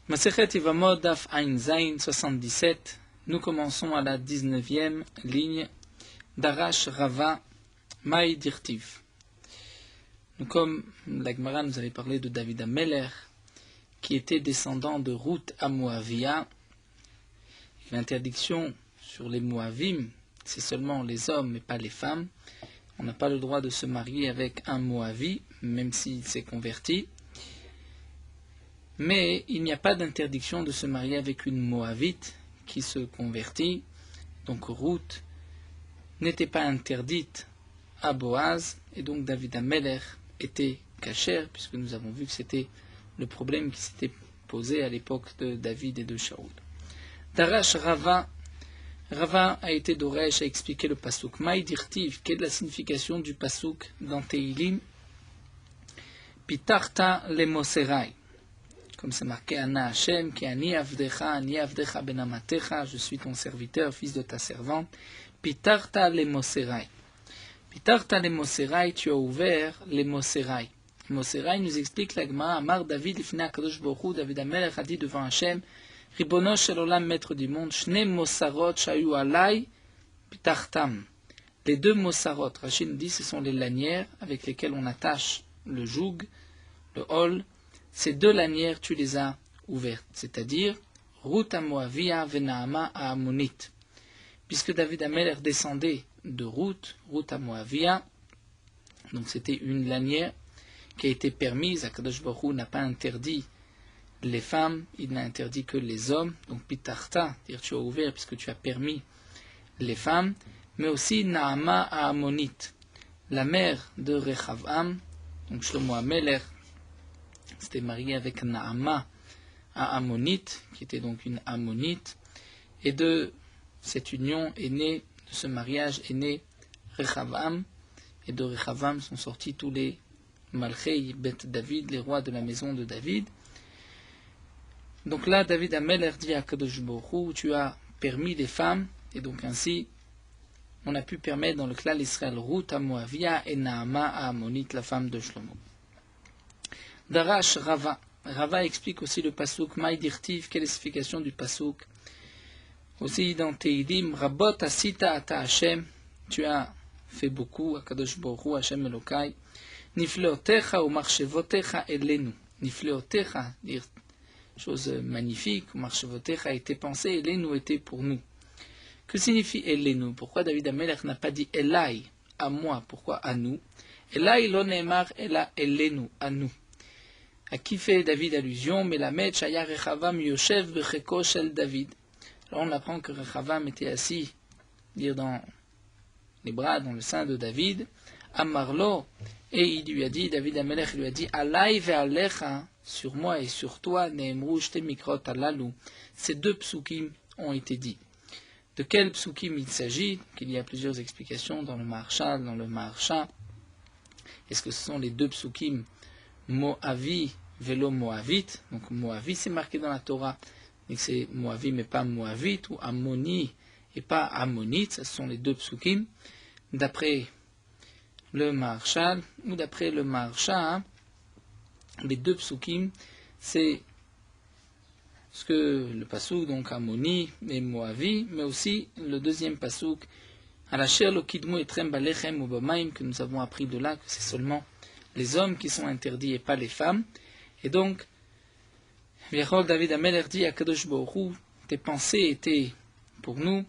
Masechet Yevamot Daf Ain Zain 77. Nous commençons à la 19e ligne d'Arash Rava Maï Dirtiv. Comme la Gemara nous avait parlé de David Ameler, qui était descendant de Ruth à Moavia, l'interdiction sur les Moavim, c'est seulement les hommes et pas les femmes. On n'a pas le droit de se marier avec un Moavi, même s'il s'est converti. Mais il n'y a pas d'interdiction de se marier avec une Moavite qui se convertit. Donc Ruth n'était pas interdite à Boaz, et donc David Ameler était kasher, puisque nous avons vu que c'était le problème qui s'était posé à l'époque de David et de Shaoul. Darash Rava a été d'Oresh à expliquer le pasuk. Maï dirtiv, quelle est la signification du pasuk dans Teilim? Pitarta le Moserai. Comme c'est marqué Ana Hashem, qui ani avdecha ben amatecha, je suis ton serviteur, fils de ta servante. Pitarta le Moserai. Pitarta le Moserai, tu as ouvert les Moserai. Moserai nous explique la Gemara, Amar David l'ifna Kadosh Baruch Hu, David Amelech a dit devant Hashem, Ribono shel olam, maître du monde, Shne Mosarot shayu alai pitartam. Les deux Mosarot, Rachid nous dit, ce sont les lanières avec lesquelles on attache le joug, le hol. Ces deux lanières, tu les as ouvertes, c'est-à-dire Ruth à Moavia venaama à Ammonit. Puisque David Ameler descendait de Ruth à Moavia, donc c'était une lanière qui a été permise. Akadosh Baruch Hu n'a pas interdit les femmes, il n'a interdit que les hommes. Donc pitarta, dire tu as ouvert puisque tu as permis les femmes, mais aussi Naama à Ammonit, la mère de Rechavam. Donc Shlomo Ameler s'était marié avec Naama à Ammonit, qui était donc une Ammonite, et de cette union est né, de ce mariage est né Rechavam, et de Rechavam sont sortis tous les Malchei Bet David, les rois de la maison de David. Donc là, David Ameler dit à Kadosh Baruch Hu, tu as permis les femmes, et donc ainsi, on a pu permettre dans le clan Israël Ruth à Moavia et Naama à Ammonit, la femme de Shlomo. Darash Rava. Rava explique aussi le pasuk Maï dirtiv, quelle est l'explication du pasuk. Aussi dans Teilim, Rabot asita ata Hashem, tu as fait beaucoup, à Kadosh Baruch Hu, Hashem Elokai. Nifleotecha ou marchevotecha elenu. Nifleotecha, dire chose magnifique, ou marchevotecha était pensé, elenu était pour nous. Que signifie elenu? Pourquoi David Ameler n'a pas dit Elai, à moi? Pourquoi à nous? Elai lo neemar ela elenu, à nous. À qui fait David allusion? Melamed shaya Rechavam yoshev becheko shel David. Alors on apprend que Rechavam était assis, dire dans les bras, dans le sein de David. Amarlo, et il lui a dit, David Ameler lui a dit, Alai ve'alecha, sur moi et sur toi, neemru shte mikrot alalu. Ces deux psukim ont été dits. De quel psukim il s'agit? Il y a plusieurs explications dans le Maharshal, dans le Maharsha. Est-ce que ce sont les deux psukim Moavi velo Moavite? Donc Moavi c'est marqué dans la Torah, et c'est Moavi mais pas Moavite, ou Ammoni et pas Ammonite, ce sont les deux psukim. D'après le Maharshal, ou d'après le Maharsha, les deux psukim, c'est ce que le pasuk, donc Ammoni et Moavi, mais aussi le deuxième pasuk, Alasher lo kidmu etrem balechem ubamaim, que nous avons appris de là que c'est seulement les hommes qui sont interdits et pas les femmes. Et donc, David Ameler dit à Kadosh Baruch Hu, tes pensées étaient pour nous,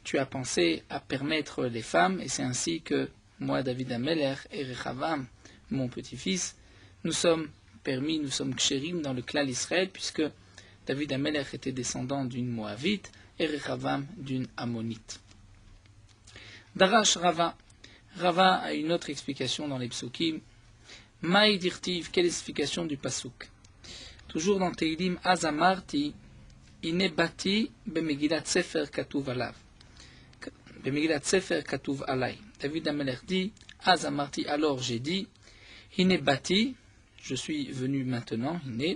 tu as pensé à permettre les femmes, et c'est ainsi que moi, David Ameler et Rechavam, mon petit-fils, nous sommes permis, nous sommes kshérim dans le clan Israël, puisque David Ameler était descendant d'une Moavite et Rechavam d'une Ammonite. Darash Rava. Rava a une autre explication dans les psukim. Maï dirtiv, quelle est l'explication du pasuk? Toujours dans Teilim, Azamarti, Ine bati bemegillat sefer katuv alav. Bemegillat sefer katuv alai. David Ameler dit, Azamarti, alors j'ai dit, Ine bati, je suis venu maintenant, Ine,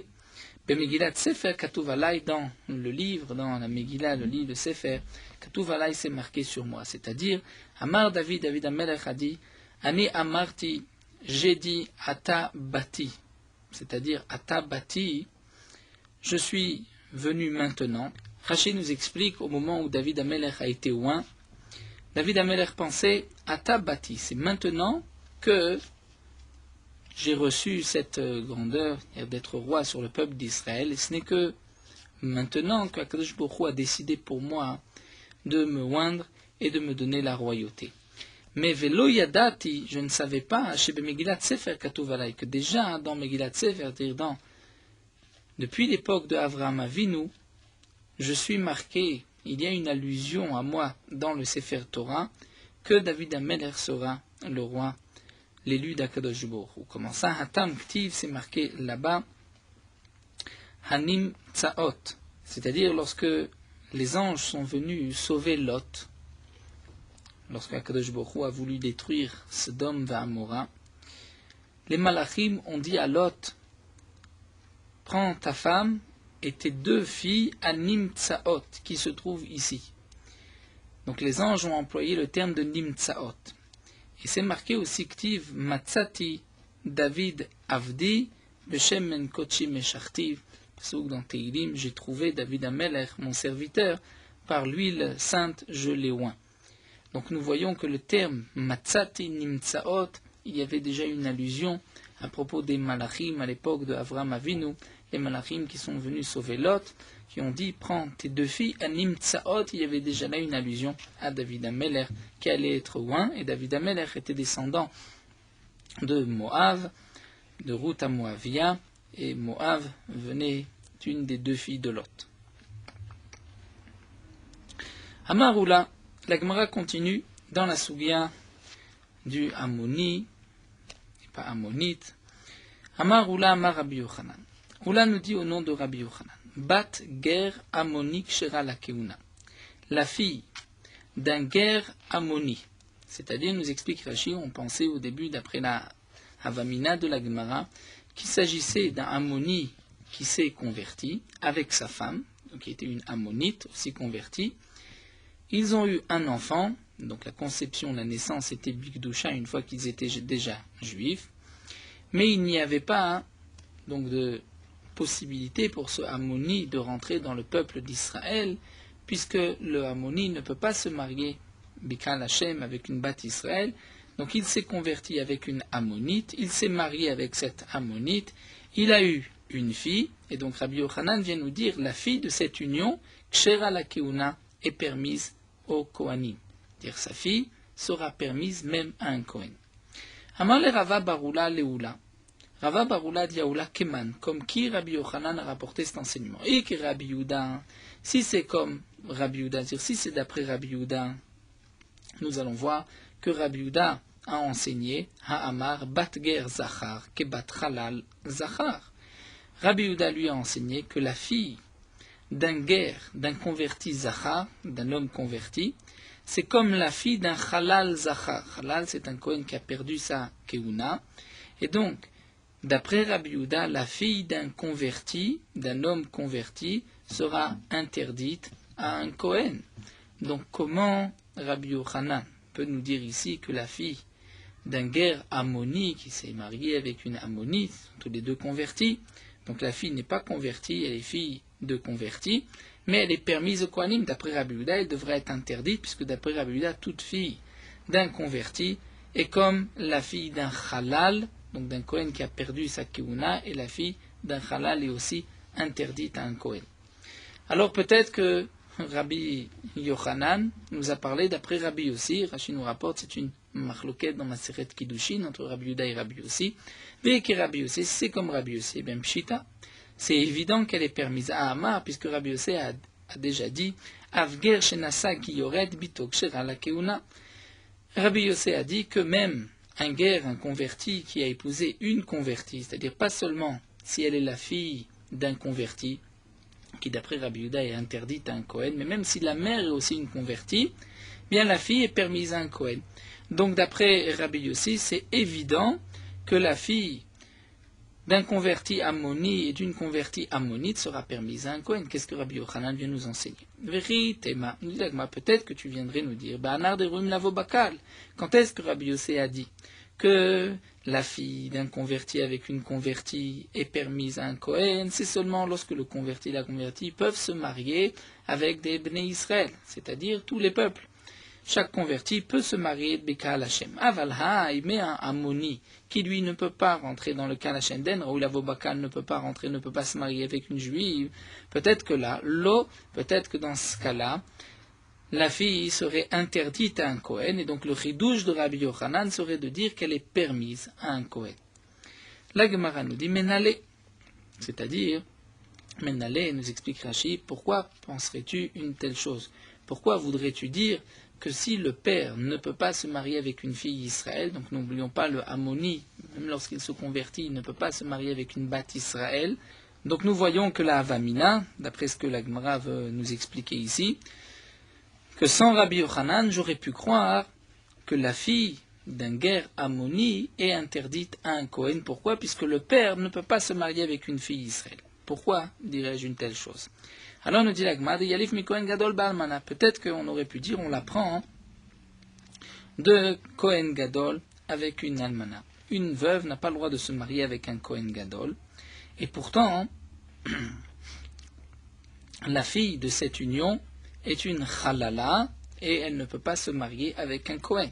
bemegillat sefer katuv alai, dans le livre, dans la Megillah, le livre de Sefer, katuv alai, c'est marqué sur moi. C'est-à-dire, Amar David Ameler a dit, Ani amarti, j'ai dit Ata Bati, c'est-à-dire Ata Bati, je suis venu maintenant. Rashi nous explique au moment où David Amelech a été oint, David Amelech pensait à Tabati, c'est maintenant que j'ai reçu cette grandeur d'être roi sur le peuple d'Israël, et ce n'est que maintenant que Akadosh Baruch Hu a décidé pour moi de me oindre et de me donner la royauté. Mais Velo Yadati, je ne savais pas, chez Megillat Sefer Katuv Alay, que déjà dans Megillat Sefer, depuis l'époque de Avraham Avinu, je suis marqué, il y a une allusion à moi dans le Sefer Torah, que David Amelech sera le roi, l'élu d'Akadosh Baruch Hu. Comment ça, Hatam Ktiv, c'est marqué là-bas, Hanim Tsaot, c'est-à-dire lorsque les anges sont venus sauver Lot, lorsque Akadosh Baruch Hu a voulu détruire Sodome et Amora, les Malachim ont dit à Lot, prends ta femme et tes 2 filles à Nimtsaot, qui se trouvent ici. Donc les anges ont employé le terme de Nimtsaot. Et c'est marqué aussi Ktiv Matzati David Avdi Beshem Men Kochi Meshartiv. Dans Teilim, j'ai trouvé David Amelech, mon serviteur, par l'huile sainte je l'ai oint. Donc nous voyons que le terme Matzati Nimtsaot, il y avait déjà une allusion à propos des Malachim à l'époque de Avraham Avinu, les Malachim qui sont venus sauver Lot, qui ont dit prends tes 2 filles à Nimtsaot. Il y avait déjà là une allusion à David Amelech qui allait être oint, et David Amelech était descendant de Moab, de Ruth à Moavia, et Moab venait d'une des 2 filles de Lot. Amaroula, la Gemara continue dans la Sugia du Ammoni, et pas Ammonite. Amaroula Amar Rabbi Yochanan. Oula nous dit au nom de Rabbi Yochanan, Bat Ger Ammoni Kshera la Keuna, la fille d'un Ger Ammoni. C'est-à-dire, nous explique Rashi, on pensait au début, d'après la Havamina de la Gemara, qu'il s'agissait d'un Ammoni qui s'est converti avec sa femme, donc qui était une Ammonite aussi convertie. Ils ont eu un enfant, donc la conception, la naissance était Bigdusha une fois qu'ils étaient déjà juifs, mais il n'y avait pas donc de possibilité pour ce Ammoni de rentrer dans le peuple d'Israël, puisque le Ammoni ne peut pas se marier Bikal Hashem avec une Bat Israël. Donc il s'est converti avec une Ammonite, il s'est marié avec cette Ammonite, il a eu une fille, et donc Rabbi Yochanan vient nous dire la fille de cette union, Kshera la Keuna, est permise au Kohanim. Dire sa fille sera permise même à un Kohen. Amar le Rava Barula Leula. Rava Barula dit Aoula Keman, comme qui Rabbi Yochanan a rapporté cet enseignement. Et que Rabbi Yehuda, si c'est comme Rabbi Yehuda, c'est-à-dire si c'est d'après Rabbi Yehuda, nous allons voir que Rabbi Yehuda a enseigné Ha'amar Batger Zachar, ke Bat Halal Zachar. Rabbi Yehuda lui a enseigné que la fille d'un guerre, d'un converti Zachar, d'un homme converti, c'est comme la fille d'un Halal Zachar. Halal, c'est un Kohen qui a perdu sa Keuna. Et donc, d'après Rabbi Yehuda, la fille d'un converti, d'un homme converti, sera interdite à un Kohen. Donc, comment Rabbi Yochanan peut nous dire ici que la fille d'un guerre Ammoni qui s'est mariée avec une Ammonite, tous les 2 convertis, donc la fille n'est pas convertie, elle est fille de converti, mais elle est permise au Kohanim. D'après Rabbi Yehuda, elle devrait être interdite, puisque d'après Rabbi Yehuda, toute fille d'un converti est comme la fille d'un Halal, donc d'un Kohen qui a perdu sa Keuna, et la fille d'un Halal est aussi interdite à un Kohen. Alors peut-être que Rabbi Yochanan nous a parlé d'après Rabbi Yossi. Rashi nous rapporte, c'est une marloquette dans Maseret Kiddushin entre Rabbi Yehuda et Rabbi Yossi. Mais que Rabbi Yossi, c'est comme Rabbi Yossi, bien Pshita. C'est évident qu'elle est permise à Amar, puisque Rabbi Yossi a déjà dit Avger Shenasa ki yored bitok shera la keuna. Rabbi Yossi a dit que même un guerre, un converti qui a épousé une convertie, c'est-à-dire pas seulement si elle est la fille d'un converti, qui d'après Rabbi Yehuda est interdite à un Kohen, mais même si la mère est aussi une convertie, bien la fille est permise à un Kohen. Donc d'après Rabbi Yossi, c'est évident que la fille d'un converti ammoni et d'une convertie ammonite sera permise à un Kohen. Qu'est-ce que Rabbi Yochanan vient nous enseigner? Véritema, peut-être que tu viendrais nous dire, Ba'anar de Rum Lavo Bakal. Quand est-ce que Rabbi Yossi a dit que la fille d'un converti avec une convertie est permise à un Kohen, c'est seulement lorsque le converti et la convertie peuvent se marier avec des Bnei Israël, c'est-à-dire tous les peuples. Chaque converti peut se marier Bekal Hashem. Avalha, mais un Ammoni qui lui ne peut pas rentrer dans le Kal Hashem Den, ou la Vobakal ne peut pas rentrer, ne peut pas se marier avec une juive, peut-être que là, peut-être que dans ce cas-là, la fille serait interdite à un Kohen, et donc le chidouche de Rabbi Yochanan serait de dire qu'elle est permise à un Kohen. La Gemara nous dit Menale, c'est-à-dire, Menale nous explique Rashi, pourquoi penserais-tu une telle chose? Pourquoi voudrais-tu dire que si le père ne peut pas se marier avec une fille Israël, donc n'oublions pas le Ammoni, même lorsqu'il se convertit, il ne peut pas se marier avec une Bat Israël. Donc nous voyons que la Havamina, d'après ce que la Gemara veut nous expliquer ici, que sans Rabbi Yochanan, j'aurais pu croire que la fille d'un guerre Ammoni est interdite à un Kohen. Pourquoi? Puisque le père ne peut pas se marier avec une fille Israël. Pourquoi dirais-je une telle chose? Alors nous dit la Gemara, Yalif mi Kohen Gadol Baalmana. Peut-être qu'on aurait pu dire, on l'apprend de Kohen Gadol avec une Almana. Une veuve n'a pas le droit de se marier avec un Kohen Gadol. Et pourtant, la fille de cette union est une Chalala et elle ne peut pas se marier avec un Kohen.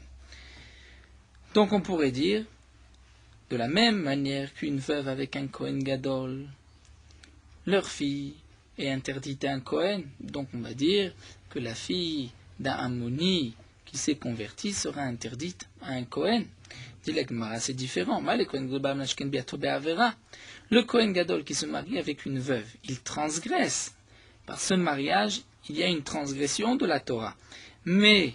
Donc on pourrait dire, de la même manière qu'une veuve avec un Kohen Gadol, leur fille est interdite à un Kohen, donc on va dire que la fille d'un Ammoni qui s'est converti sera interdite à un Kohen. Dit la Gemara, c'est différent. Le Kohen Gadol qui se marie avec une veuve, il transgresse. Par ce mariage, il y a une transgression de la Torah. Mais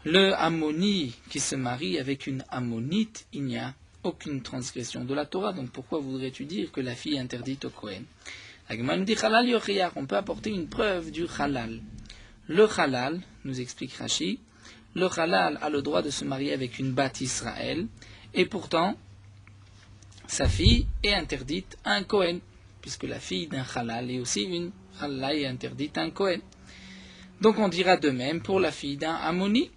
le Ammoni qui se marie avec une Ammonite, il n'y a aucune transgression de la Torah. Donc pourquoi voudrais-tu dire que la fille est interdite au Kohen? La Gemara nous dit Halal Yochiyar, on peut apporter une preuve du Halal. Le Halal, nous explique Rashi, le Halal a le droit de se marier avec une Bat Israël, et pourtant, sa fille est interdite à un Kohen, puisque la fille d'un Halal est aussi une Halal est interdite à un Kohen. Donc on dira de même pour la fille d'un Ammoni.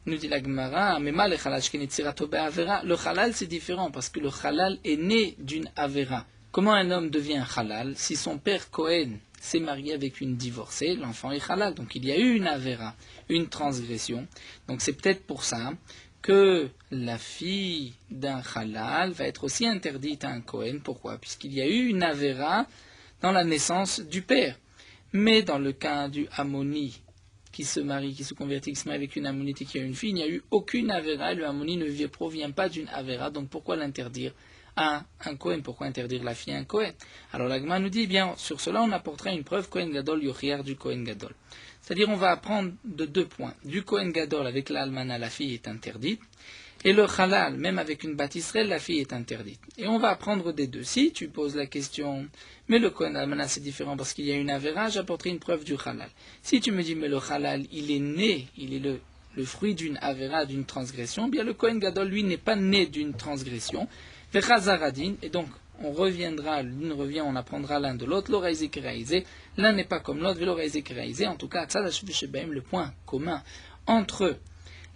Nous dit la Gemara, le Halal c'est différent, parce que le Halal est né d'une Avera. Comment un homme devient halal? Si son père Kohen s'est marié avec une divorcée, l'enfant est halal. Donc il y a eu une avera, une transgression. Donc c'est peut-être pour ça que la fille d'un halal va être aussi interdite à un Kohen. Pourquoi? Puisqu'il y a eu une avera dans la naissance du père. Mais dans le cas du Ammoni qui se marie, qui se convertit, qui se marie avec une Ammonite et qui a une fille, il n'y a eu aucune avera. Le Ammoni ne provient pas d'une avera. Donc pourquoi l'interdire à un Kohen? Pourquoi interdire la fille à un Kohen? Alors la Gemara nous dit, bien, sur cela on apportera une preuve Kohen Gadol Yochiyar du Kohen Gadol. C'est-à-dire on va apprendre de deux points. Du Kohen Gadol avec l'Almana, la fille est interdite, et le Halal, même avec une Bat Israël, la fille est interdite. Et on va apprendre des deux. Si tu poses la question, mais le Kohen Almana c'est différent parce qu'il y a une avera, j'apporterai une preuve du Halal. Si tu me dis, mais le Halal, il est né, il est le fruit d'une avera, d'une transgression, bien le Kohen Gadol, lui, n'est pas né d'une transgression. Et donc, on reviendra, l'une revient, on apprendra l'un de l'autre, l'un n'est pas comme l'autre, en tout cas, le point commun entre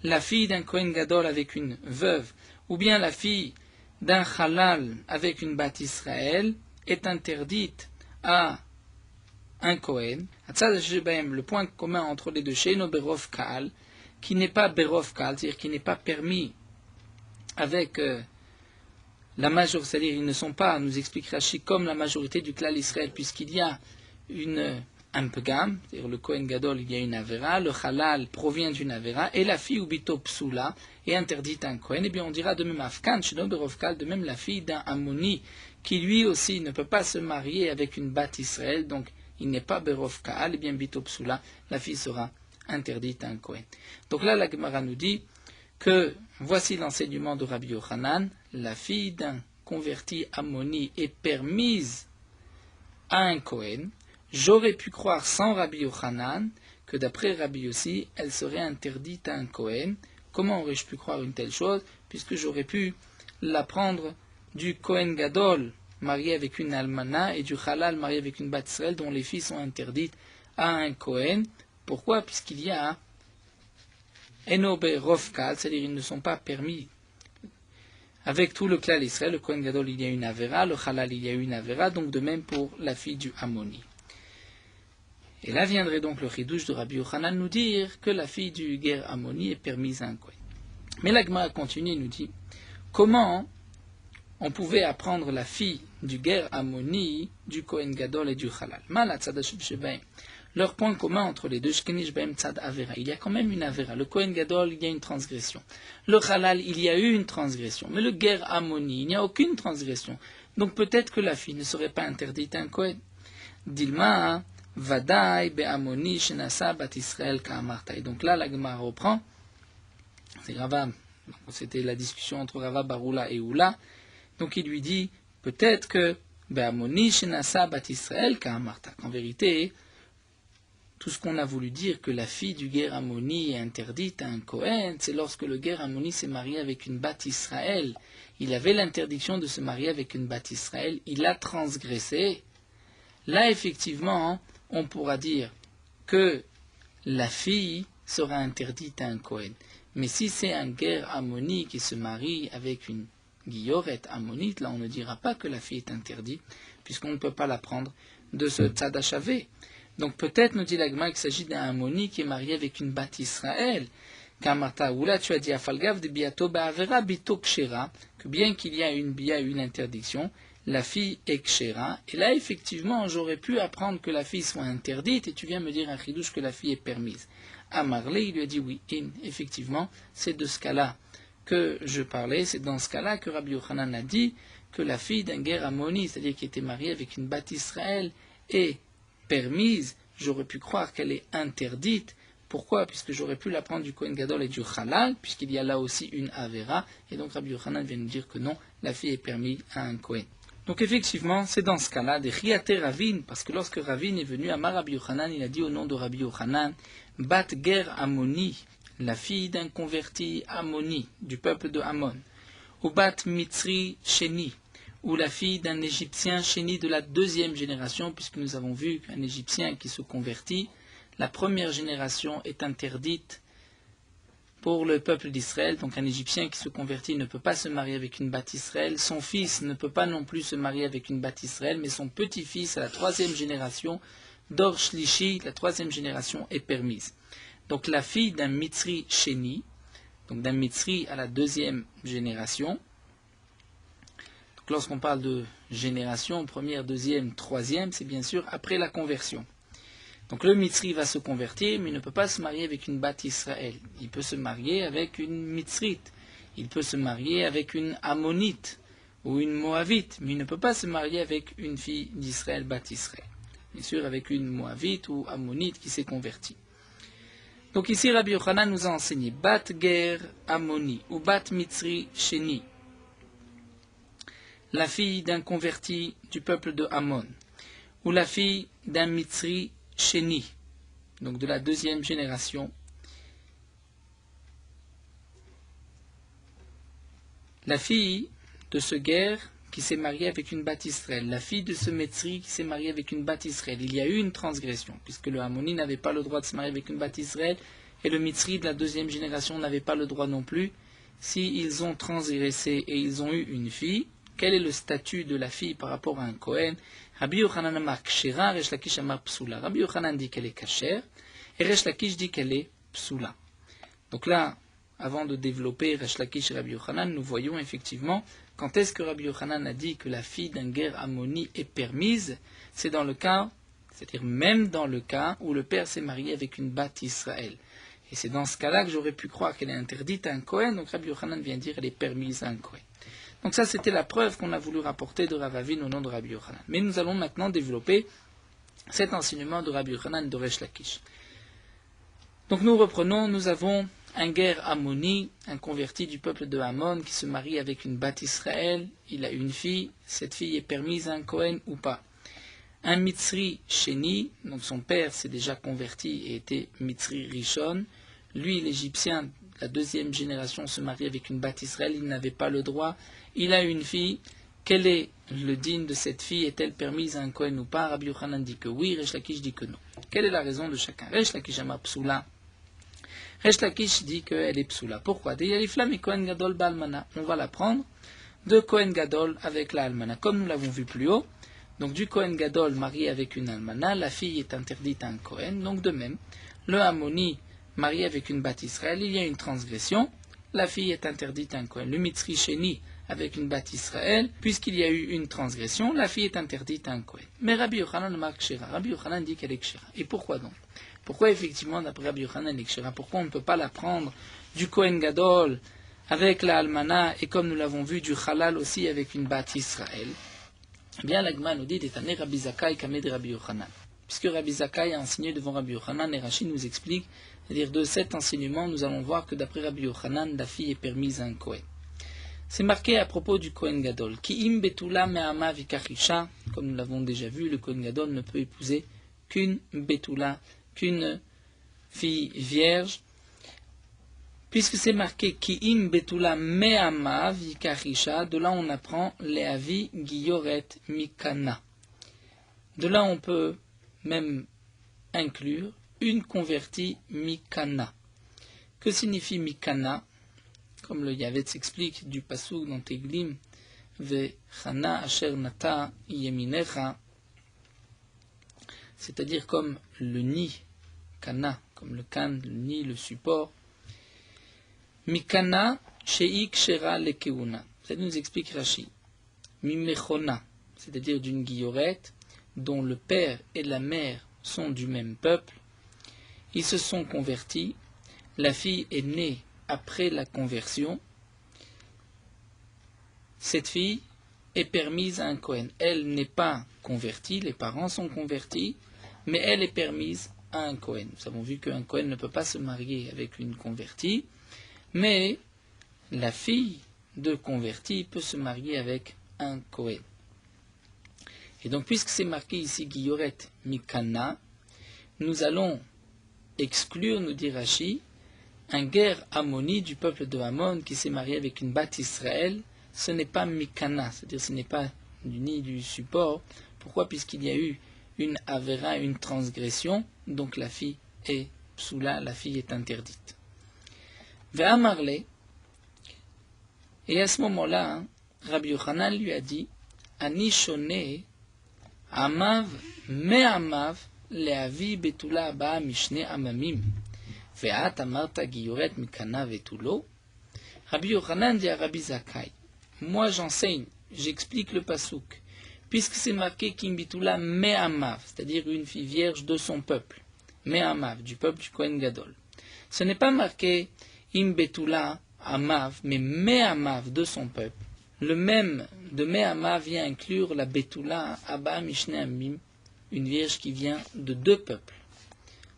la fille d'un Kohen Gadol avec une veuve, ou bien la fille d'un Halal avec une Bat Israël, est interdite à un Kohen. Le point commun entre les deux, Sheino Berov Kaal, qui n'est pas Berov Kaal, c'est-à-dire qui n'est pas permis avec la majorité, c'est-à-dire ils ne sont pas, nous explique Rashi, comme la majorité du Klal Israël, puisqu'il y a un pegam, c'est-à-dire le Kohen Gadol, il y a une avera, le halal provient d'une avera, et la fille ubito psula est interdite à un Kohen. Et bien on dira de même Afkan, Shinoberovkal, de même la fille d'un Ammoni, qui lui aussi ne peut pas se marier avec une Bat Israël, donc il n'est pas Berovkal, et bien bito psula, la fille sera interdite à un Kohen. Donc là la Gemara nous dit que voici l'enseignement de Rabbi Yochanan, la fille d'un converti Ammoni est permise à un Kohen. J'aurais pu croire sans Rabbi Yochanan que d'après Rabbi Yossi, elle serait interdite à un Kohen. Comment aurais-je pu croire une telle chose? Puisque j'aurais pu l'apprendre du Kohen Gadol marié avec une Almana et du Halal marié avec une Bat Israël dont les filles sont interdites à un Kohen. Pourquoi? Puisqu'il y a Enobe Rovkal, c'est-à-dire ils ne sont pas permis Avec tout le clan Israël, le Kohen Gadol, il y a une Avera, le Halal, il y a une Avera, donc de même pour la fille du Ammoni. Et là viendrait donc le Chidouche de Rabbi Yochanan nous dire que la fille du Ger Ammoni est permise à un Kohen. Mais la Gemara continue et nous dit, comment on pouvait apprendre la fille du Ger Ammoni, du Kohen Gadol et du Halal. Leur point commun entre les deux, il y a quand même une Avera. Le Kohen Gadol, il y a une transgression. Le Halal, il y a eu une transgression. Mais le Ger Ammoni, il n'y a aucune transgression. Donc peut-être que la fille ne serait pas interdite à un Kohen. Dilma, Vadaï, Be'amoni, Shenasa, Bat Israël, Ka'amarta. Et donc là, la Gemara reprend. C'est Rava. C'était la discussion entre Rava, Baroula et Oula. Donc il lui dit, peut-être que Be'amoni, Shenasa, Bat Israël, Ka'amarta. En vérité, tout ce qu'on a voulu dire que la fille du Ger Ammoni est interdite à un Kohen, c'est lorsque le Ger Ammoni s'est marié avec une Bat Israël. Il avait l'interdiction de se marier avec une Bat Israël, il a transgressé. Là, effectivement, on pourra dire que la fille sera interdite à un Kohen. Mais si c'est un Ger Ammoni qui se marie avec une Guilloret ammonite, là on ne dira pas que la fille est interdite, puisqu'on ne peut pas la prendre de ce tzadachavé. Donc peut-être, nous dit l'Agma, qu'il s'agit d'un Ammoni qui est marié avec une Bat Israël. Kamarta Oula, tu as dit Afalgav de Biato Ba'avera Bito Kshera, que bien qu'il y a une bia, une interdiction, la fille est Kshera. Et là, effectivement, j'aurais pu apprendre que la fille soit interdite, et tu viens me dire un chidouche que la fille est permise. Amarle, il lui a dit oui, effectivement, c'est de ce cas-là que je parlais, c'est dans ce cas-là que Rabbi Yochanan a dit que la fille d'un Ger Ammoni, c'est-à-dire qui était mariée avec une Bat Israël, est permise, j'aurais pu croire qu'elle est interdite. Pourquoi? Puisque j'aurais pu la prendre du Kohen Gadol et du Halal, puisqu'il y a là aussi une Avera, et donc Rabbi Yochanan vient nous dire que non, la fille est permise à un Kohen. Donc effectivement, c'est dans ce cas-là, des Chiyate Ravin, parce que lorsque Ravin est venu à Rabbi Yochanan, il a dit au nom de Rabbi Yochanan, Bat Ger Ammoni, la fille d'un converti Ammoni, du peuple de Ammon, ou Bat Mitzri Sheni, ou la fille d'un Égyptien chéni de la deuxième génération, puisque nous avons vu qu'un Égyptien qui se convertit, la première génération est interdite pour le peuple d'Israël. Donc un Égyptien qui se convertit ne peut pas se marier avec une Bat Israël, son fils ne peut pas non plus se marier avec une Bat Israël, mais son petit-fils à la troisième génération, Dor Shlishi, la troisième génération, est permise. Donc la fille d'un Mitzri chéni, donc d'un Mitzri à la deuxième génération. Lorsqu'on parle de génération, première, deuxième, troisième, c'est bien sûr après la conversion. Donc le Mitzri va se convertir, mais il ne peut pas se marier avec une Bat Israël. Il peut se marier avec une Mitzrite, il peut se marier avec une Ammonite ou une Moavite, mais il ne peut pas se marier avec une fille d'Israël, Bat Israël. Bien sûr avec une Moavite ou Ammonite qui s'est convertie. Donc ici Rabbi Yochanan nous a enseigné Bat Ger Ammoni ou Bat Mitzri Sheni, la fille d'un converti du peuple de Ammon, ou la fille d'un Mitzri Sheni, donc de la deuxième génération. La fille de ce Ger qui s'est mariée avec une Bat Israël, la fille de ce Mitzri qui s'est mariée avec une Bat Israël. Il y a eu une transgression, puisque le Ammoni n'avait pas le droit de se marier avec une Bat Israël, et le Mitzri de la deuxième génération n'avait pas le droit non plus. S'ils ont transgressé et ils ont eu une fille, quel est le statut de la fille par rapport à un Kohen? Rabbi Yochanan amar kshera, Resh Lakish amar psula. Rabbi Yochanan dit qu'elle est kasher, et Resh Lakish dit qu'elle est psula. Donc là, avant de développer Resh Lakish et Rabbi Yochanan, nous voyons effectivement quand est-ce que Rabbi Yochanan a dit que la fille d'un Ger Ammoni est permise. C'est dans le cas, c'est-à-dire même dans le cas où le père s'est marié avec une Bat Israël. Et c'est dans ce cas-là que j'aurais pu croire qu'elle est interdite à un Kohen, donc Rabbi Yochanan vient dire qu'elle est permise à un Kohen. Donc ça, c'était la preuve qu'on a voulu rapporter de Rav Avin au nom de Rabbi Yochanan. Mais nous allons maintenant développer cet enseignement de Rabbi Yochanan de Resh Lakish. Donc nous reprenons, nous avons un Ger Ammoni, un converti du peuple de Ammon, qui se marie avec une Bat Israël, il a une fille, cette fille est permise à un Kohen ou pas. Un Mitzri Sheni, donc son père s'est déjà converti et était Mitzri Rishon, lui l'Égyptien, la deuxième génération, se marie avec une Bat Israël, il n'avait pas le droit. Il a une fille, quel est le digne de cette fille? Est-elle permise à un Kohen ou pas? Rabbi Yochanan dit que oui, Resh Lakish dit que non. Quelle est la raison de chacun? Resh Lakish amar psula. Resh Lakish dit qu'elle est psula. Pourquoi? On va l'apprendre de Kohen Gadol avec la Almana, comme nous l'avons vu plus haut. Donc du Kohen Gadol marié avec une Almana, la fille est interdite à un Kohen. Donc de même, le Hammoni marié avec une Bat Israël, il y a une transgression, la fille est interdite à un Kohen. Le Mitzri Sheni avec une Bat Israël, puisqu'il y a eu une transgression, la fille est interdite à un Kohen. Mais Rabbi Yochanan marque Kshera. Rabbi Yochanan dit qu'elle est Kshera. Et pourquoi donc? Pourquoi effectivement, d'après Rabbi Yochanan, elle est Kshera? Pourquoi on ne peut pas la prendre du Kohen Gadol avec la Almana, et comme nous l'avons vu, du Halal aussi avec une Bat Israël? Eh bien, l'Agma nous dit d'Etané Rabbi Zakai Kamed Rabbi Yochanan. Puisque Rabbi Zakai a enseigné devant Rabbi Yochanan, et Rashi nous explique, c'est-à-dire de cet enseignement, nous allons voir que d'après Rabbi Yochanan, la fille est permise à un Kohen. C'est marqué à propos du Kohen Gadol. Ki im betula me'ama vikachisha, comme nous l'avons déjà vu, le Kohen Gadol ne peut épouser qu'une betula, qu'une fille vierge. Puisque c'est marqué Ki im betula me'ama vikachisha, de là on apprend le'avi giyoret mikana. De là on peut même inclure une convertie mikana. Que signifie mikana? Comme le Yavet s'explique du pasuk dans Teglim, Vechana asher nata yeminecha, c'est-à-dire comme le nid, kana, comme le kan, le nid, le support. Mikana shei kshera lekeuna. Ça nous explique Rashi. Mimechona, c'est-à-dire d'une guillorette dont le père et la mère sont du même peuple. Ils se sont convertis. La fille est née après la conversion. Cette fille est permise à un Kohen. Elle n'est pas convertie, les parents sont convertis, mais elle est permise à un Kohen. Nous avons vu qu'un Kohen ne peut pas se marier avec une convertie, mais la fille de convertie peut se marier avec un Kohen. Et donc, puisque c'est marqué ici Giyoret Mikana, nous allons exclure, nous dit Rashi, un guerre Ammoni du peuple de Ammon qui s'est marié avec une Bat Israël, ce n'est pas Mikana, c'est-à-dire ce n'est pas du nid du support. Pourquoi? Puisqu'il y a eu une Avera, une transgression, donc la fille est psoula, la fille est interdite. Ve'amarle, et à ce moment-là, Rabbi Yochanan lui a dit, Ani shone amav me'amav le'avi betula ba mishne amamim. Ve'at amarta giyoret mikana vetulo. Rabbi Yochanan dit à Rabbi Zakai, moi j'enseigne, j'explique le pasouk, puisque c'est marqué kimbitula me'amav, c'est-à-dire une fille vierge de son peuple, me'amav, du peuple du Kohen Gadol. Ce n'est pas marqué imbetula amav, mais me'amav de son peuple. Le même de me'amav vient inclure la betula abba mishne amim, une vierge qui vient de deux peuples.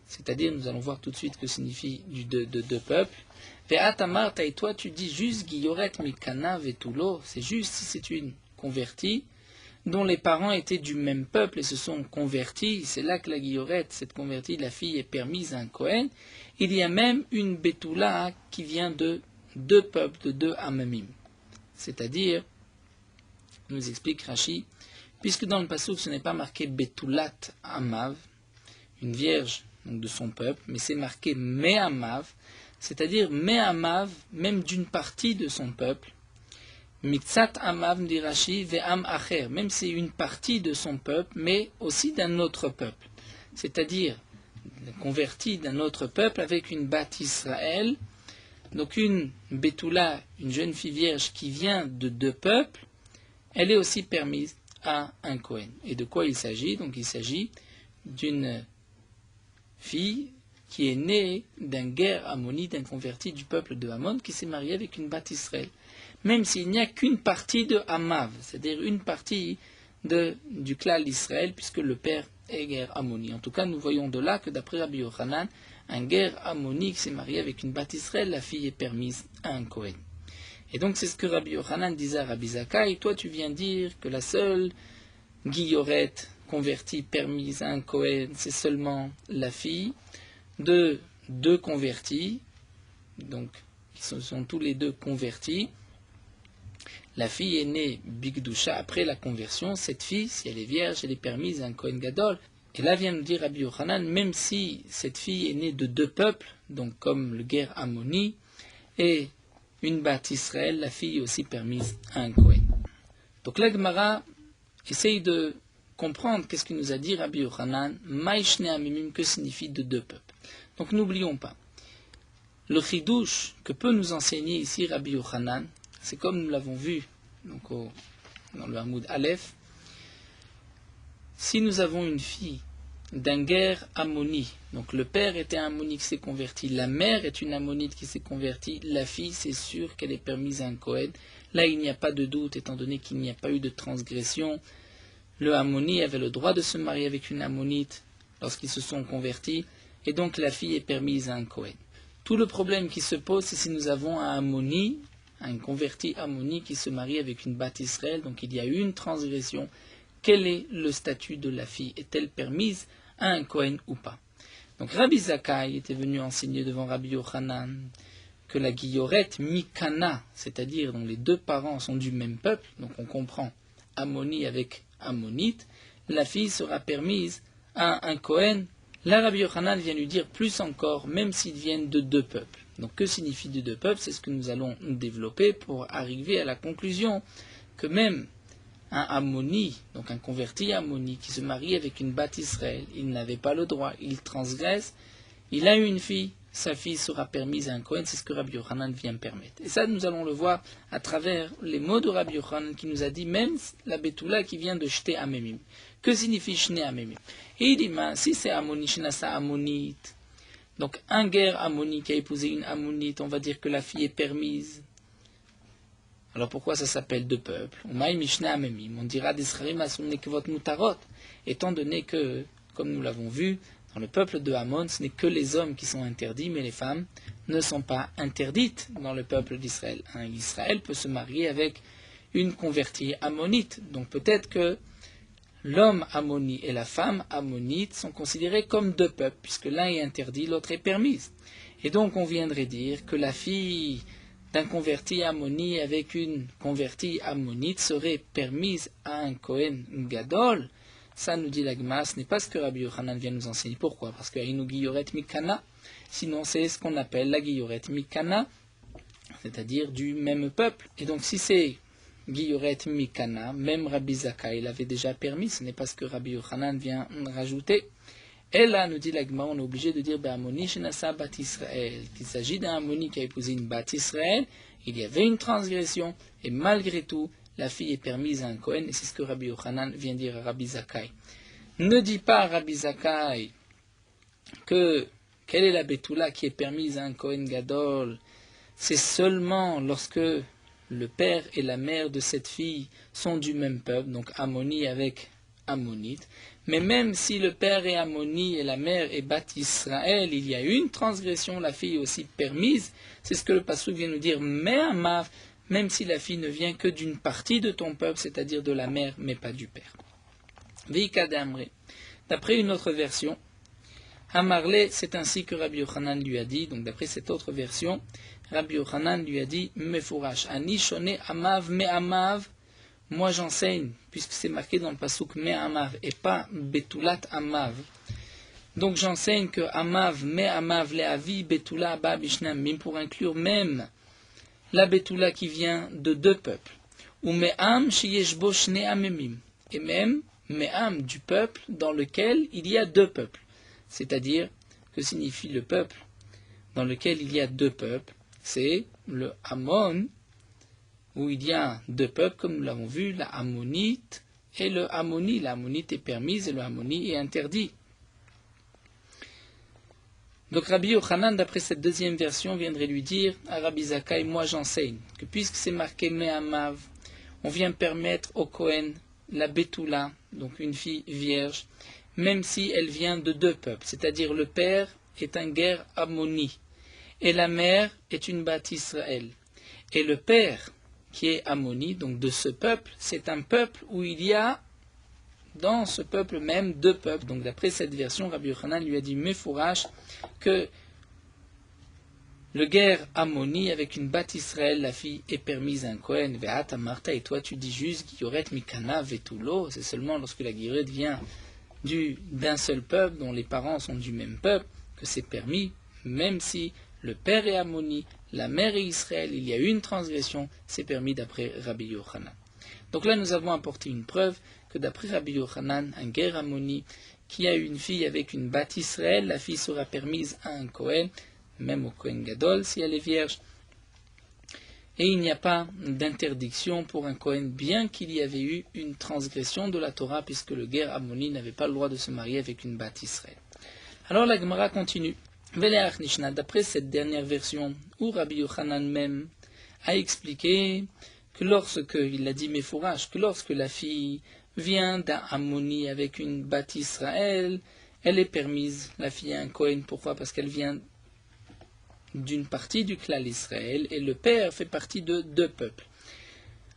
C'est-à-dire, nous allons voir tout de suite que signifie de deux peuples. Ve'at amarta, et toi tu dis juste Giyoret mikana vetulo, c'est juste si c'est une convertie dont les parents étaient du même peuple et se sont convertis. C'est là que la Giyoret, cette convertie, la fille est permise à un Kohen. Il y a même une betula qui vient de deux peuples, de deux amamim. C'est-à-dire, nous explique Rashi, puisque dans le pasuk ce n'est pas marqué betulat amav, une vierge donc de son peuple, mais c'est marqué me'amav, c'est-à-dire me'amav, même d'une partie de son peuple. Miktsat amav dit Rashi ve'am acher, même c'est une partie de son peuple, mais aussi d'un autre peuple. C'est-à-dire converti d'un autre peuple avec une Bat Israël, donc une betula, une jeune fille vierge qui vient de deux peuples, elle est aussi permise à un Kohen. Et de quoi il s'agit? Donc il s'agit d'une fille qui est née d'un guerre ammonite, d'un converti du peuple de Ammon, qui s'est marié avec une Bat Israël. Même s'il n'y a qu'une partie de Amav, c'est-à-dire une partie du clan d'Israël, puisque le père est guerre ammoni. En tout cas, nous voyons de là que d'après Rabbi Yochanan, un guerre ammoni qui s'est marié avec une Bat Israël, la fille est permise à un Kohen. Et donc c'est ce que Rabbi Yochanan disait à Rabbi Zakai, toi tu viens dire que la seule Giyoret convertie permise à un Kohen, c'est seulement la fille de deux convertis, donc qui sont tous les deux convertis. La fille est née Bigdusha après la conversion. Cette fille, si elle est vierge, elle est permise à un Kohen Gadol. Et là vient de dire Rabbi Yochanan, même si cette fille est née de deux peuples, donc comme le guerre Ammoni, et une Bat Israël, la fille est aussi permise à un Kohen. Donc la Gemara essaye de comprendre qu'est-ce qu'il nous a dit Rabbi Yochanan, Maïshne Amimim, que signifie de deux peuples. Donc n'oublions pas, le chidouche que peut nous enseigner ici Rabbi Yochanan, c'est comme nous l'avons vu donc dans le Hamoud Aleph, si nous avons une fille d'un guerre ammoni, donc le père était un ammoni qui s'est converti, la mère est une ammonite qui s'est convertie, la fille c'est sûr qu'elle est permise à un Kohen. Là il n'y a pas de doute étant donné qu'il n'y a pas eu de transgression. Le ammoni avait le droit de se marier avec une ammonite lorsqu'ils se sont convertis et donc la fille est permise à un Kohen. Tout le problème qui se pose c'est si nous avons un ammoni, un converti ammoni qui se marie avec une Bat Israël, donc il y a eu une transgression. Quel est le statut de la fille? Est-elle permise à un Kohen ou pas? Donc Rabbi Zakkai était venu enseigner devant Rabbi Yochanan que la guillorette Mikana, c'est-à-dire dont les deux parents sont du même peuple, donc on comprend Ammoni avec Ammonite, la fille sera permise à un Kohen. Là Rabbi Yochanan vient lui dire plus encore, même s'ils viennent de deux peuples. Donc que signifie de deux peuples? C'est ce que nous allons développer pour arriver à la conclusion que même un Ammoni, donc un converti Ammoni, qui se marie avec une Bat Israël, il n'avait pas le droit, il transgresse, il a une fille, sa fille sera permise à un Kohen, c'est ce que Rabbi Yochanan vient permettre. Et ça, nous allons le voir à travers les mots de Rabbi Yochanan qui nous a dit, même la Betula qui vient de Shte Amemim. Que signifie Shne Amemim? Et il dit, si c'est Ammoni, Shnasa Ammonite, donc un guerre Ammoni qui a épousé une Ammonite, on va dire que la fille est permise. Alors pourquoi ça s'appelle deux peuples? On dira étant donné que, comme nous l'avons vu, dans le peuple de Ammon, ce n'est que les hommes qui sont interdits, mais les femmes ne sont pas interdites dans le peuple d'Israël. Israël peut se marier avec une convertie ammonite. Donc peut-être que l'homme ammoni et la femme ammonite sont considérés comme deux peuples, puisque l'un est interdit, l'autre est permise. Et donc on viendrait dire que la fille d'un converti ammoni avec une convertie ammonite serait permise à un Kohen Gadol. Ça nous dit la Gemara, ce n'est pas ce que Rabbi Yochanan vient nous enseigner. Pourquoi? Parce qu'il y a une guilloret mikana, sinon c'est ce qu'on appelle la guilloret mikana, c'est-à-dire du même peuple. Et donc si c'est guilloret mikana, même Rabbi Zakkai l'avait déjà permis, ce n'est pas ce que Rabbi Yochanan vient rajouter. Et là, nous dit la Gemara, on est obligé de dire Ammoni Shenasa Bat Israël, qu'il s'agit d'un Ammoni qui a épousé une Bat Israël, il y avait une transgression, et malgré tout, la fille est permise à un Kohen, et c'est ce que Rabbi Yochanan vient dire à Rabbi Zakkai. Ne dis pas, Rabbi Zakkai, que quelle est la Betula qui est permise à un Kohen Gadol? C'est seulement lorsque le père et la mère de cette fille sont du même peuple, donc Ammoni avec Ammonite. Mais même si le père est Ammoni et la mère est Bat Israël, il y a une transgression, la fille est aussi permise. C'est ce que le Passouk vient nous dire, mais Amav, même si la fille ne vient que d'une partie de ton peuple, c'est-à-dire de la mère, mais pas du père. Veika d'Amré. D'après une autre version, Amarle, c'est ainsi que Rabbi Yochanan lui a dit, donc d'après cette autre version, Rabbi Yochanan lui a dit, Mefourash, Ani shone Amav, me Amav, moi j'enseigne, puisque c'est marqué dans le Passouk Me Amav et pas Betulat Amav. Donc j'enseigne que Amav, Me Amav, Leavi, Betula, Abba, Bishnam, mais pour inclure même la Betula qui vient de deux peuples. Ou Me'am, Sheyeshbo Shne Amemim. Et même Me'am du peuple dans lequel il y a deux peuples. C'est-à-dire, que signifie le peuple dans lequel il y a deux peuples? C'est le Ammon, où il y a deux peuples, comme nous l'avons vu, la Ammonite et le Ammoni. La Ammonite est permise et le Ammoni est interdit. Donc Rabbi Yochanan, d'après cette deuxième version, viendrait lui dire à Rabbi Zakkai, moi j'enseigne, que puisque c'est marqué Me'amav, on vient permettre au Kohen la Betula, donc une fille vierge, même si elle vient de deux peuples, c'est-à-dire le père est un guerre Ammoni, et la mère est une Bat Israël. Et le père, qui est Ammoni, donc de ce peuple, c'est un peuple où il y a, dans ce peuple même, deux peuples. Donc d'après cette version, Rabbi Yochanan lui a dit Mefourash, que le guerre Ammoni avec une Bat Israël, la fille est permise à un Kohen, Ve'at Amarta, et toi tu dis juste Guilloret Mikana Vetulo, c'est seulement lorsque la Guilloret vient d'un seul peuple, dont les parents sont du même peuple, que c'est permis, même si le père est Ammoni, la mère est Israël, il y a une transgression, c'est permis d'après Rabbi Yochanan. Donc là, nous avons apporté une preuve que d'après Rabbi Yochanan, un ger Ammoni, qui a une fille avec une bat Israël, la fille sera permise à un Kohen, même au Kohen Gadol si elle est vierge. Et il n'y a pas d'interdiction pour un Kohen, bien qu'il y avait eu une transgression de la Torah, puisque le ger Ammoni n'avait pas le droit de se marier avec une bat Israël. Alors la Gemara continue. Veleach Nishna, d'après cette dernière version, où Rabbi Yochanan même a expliqué que il a dit Mefourash, que lorsque la fille vient d'un Ammoni avec une bat Israël, elle est permise, la fille a un Kohen. Pourquoi? Parce qu'elle vient d'une partie du klal Israël, et le père fait partie de deux peuples.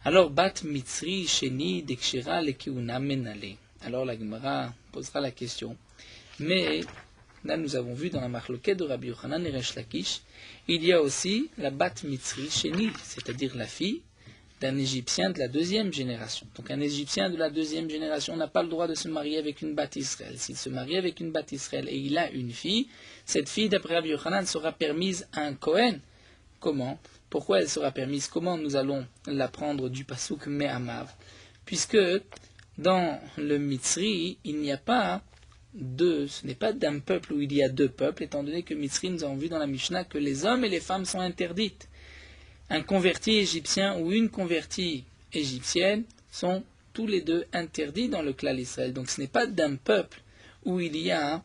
Alors, bat mitzri, sheni, dekshira, lekeuna, menale. Alors la Gemara posera la question. Mais, là nous avons vu dans la marloquette de Rabbi Yochanan et Resh Lakish, il y a aussi la bat mitzri, sheni, c'est-à-dire la fille d'un Égyptien de la deuxième génération. Donc un Égyptien de la deuxième génération n'a pas le droit de se marier avec une bat Israël. S'il se marie avec une bat Israël et il a une fille, cette fille, d'après Rabbi Yochanan, sera permise à un Kohen. Comment? Pourquoi elle sera permise? Comment nous allons l'apprendre du pasuk Me'amav? Puisque dans le Mitzri, il n'y a pas ce n'est pas d'un peuple où il y a deux peuples, étant donné que Mitzri, nous avons vu dans la Mishnah que les hommes et les femmes sont interdites. Un converti égyptien ou une convertie égyptienne sont tous les deux interdits dans le klal Israël. Donc ce n'est pas d'un peuple où il y a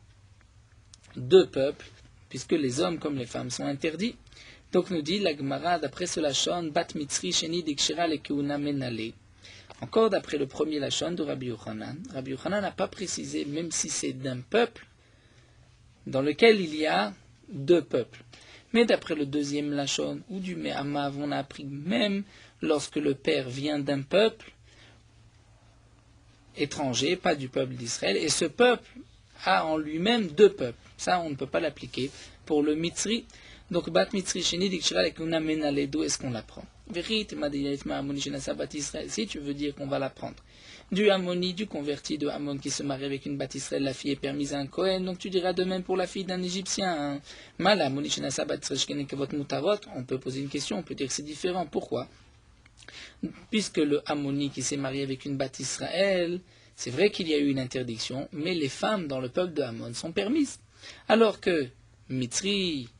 deux peuples, puisque les hommes comme les femmes sont interdits. Donc nous dit la Gemara, d'après ce lachon, bat mitzri sheni dikshira lekeuna menale. Encore d'après le premier lachon de Rabbi Yochanan, Rabbi Yochanan n'a pas précisé, même si c'est d'un peuple dans lequel il y a deux peuples. Mais d'après le deuxième lachon ou du Me'amav, on a appris même lorsque le père vient d'un peuple étranger, pas du peuple d'Israël, et ce peuple a en lui-même deux peuples. Ça, on ne peut pas l'appliquer pour le Mitzri. Donc, bat Mitzri sheni dikshira lekuna menale, d'où est-ce qu'on l'apprend? Si tu veux dire qu'on va l'apprendre du Ammoni, du converti de Ammon qui se marie avec une bat Israël, la fille est permise à un Kohen, donc tu diras de même pour la fille d'un Égyptien. On peut poser une question, on peut dire que c'est différent. Pourquoi? Puisque le Ammoni qui s'est marié avec une bat Israël, c'est vrai qu'il y a eu une interdiction, mais les femmes dans le peuple de Ammon sont permises. Alors que Mitzri,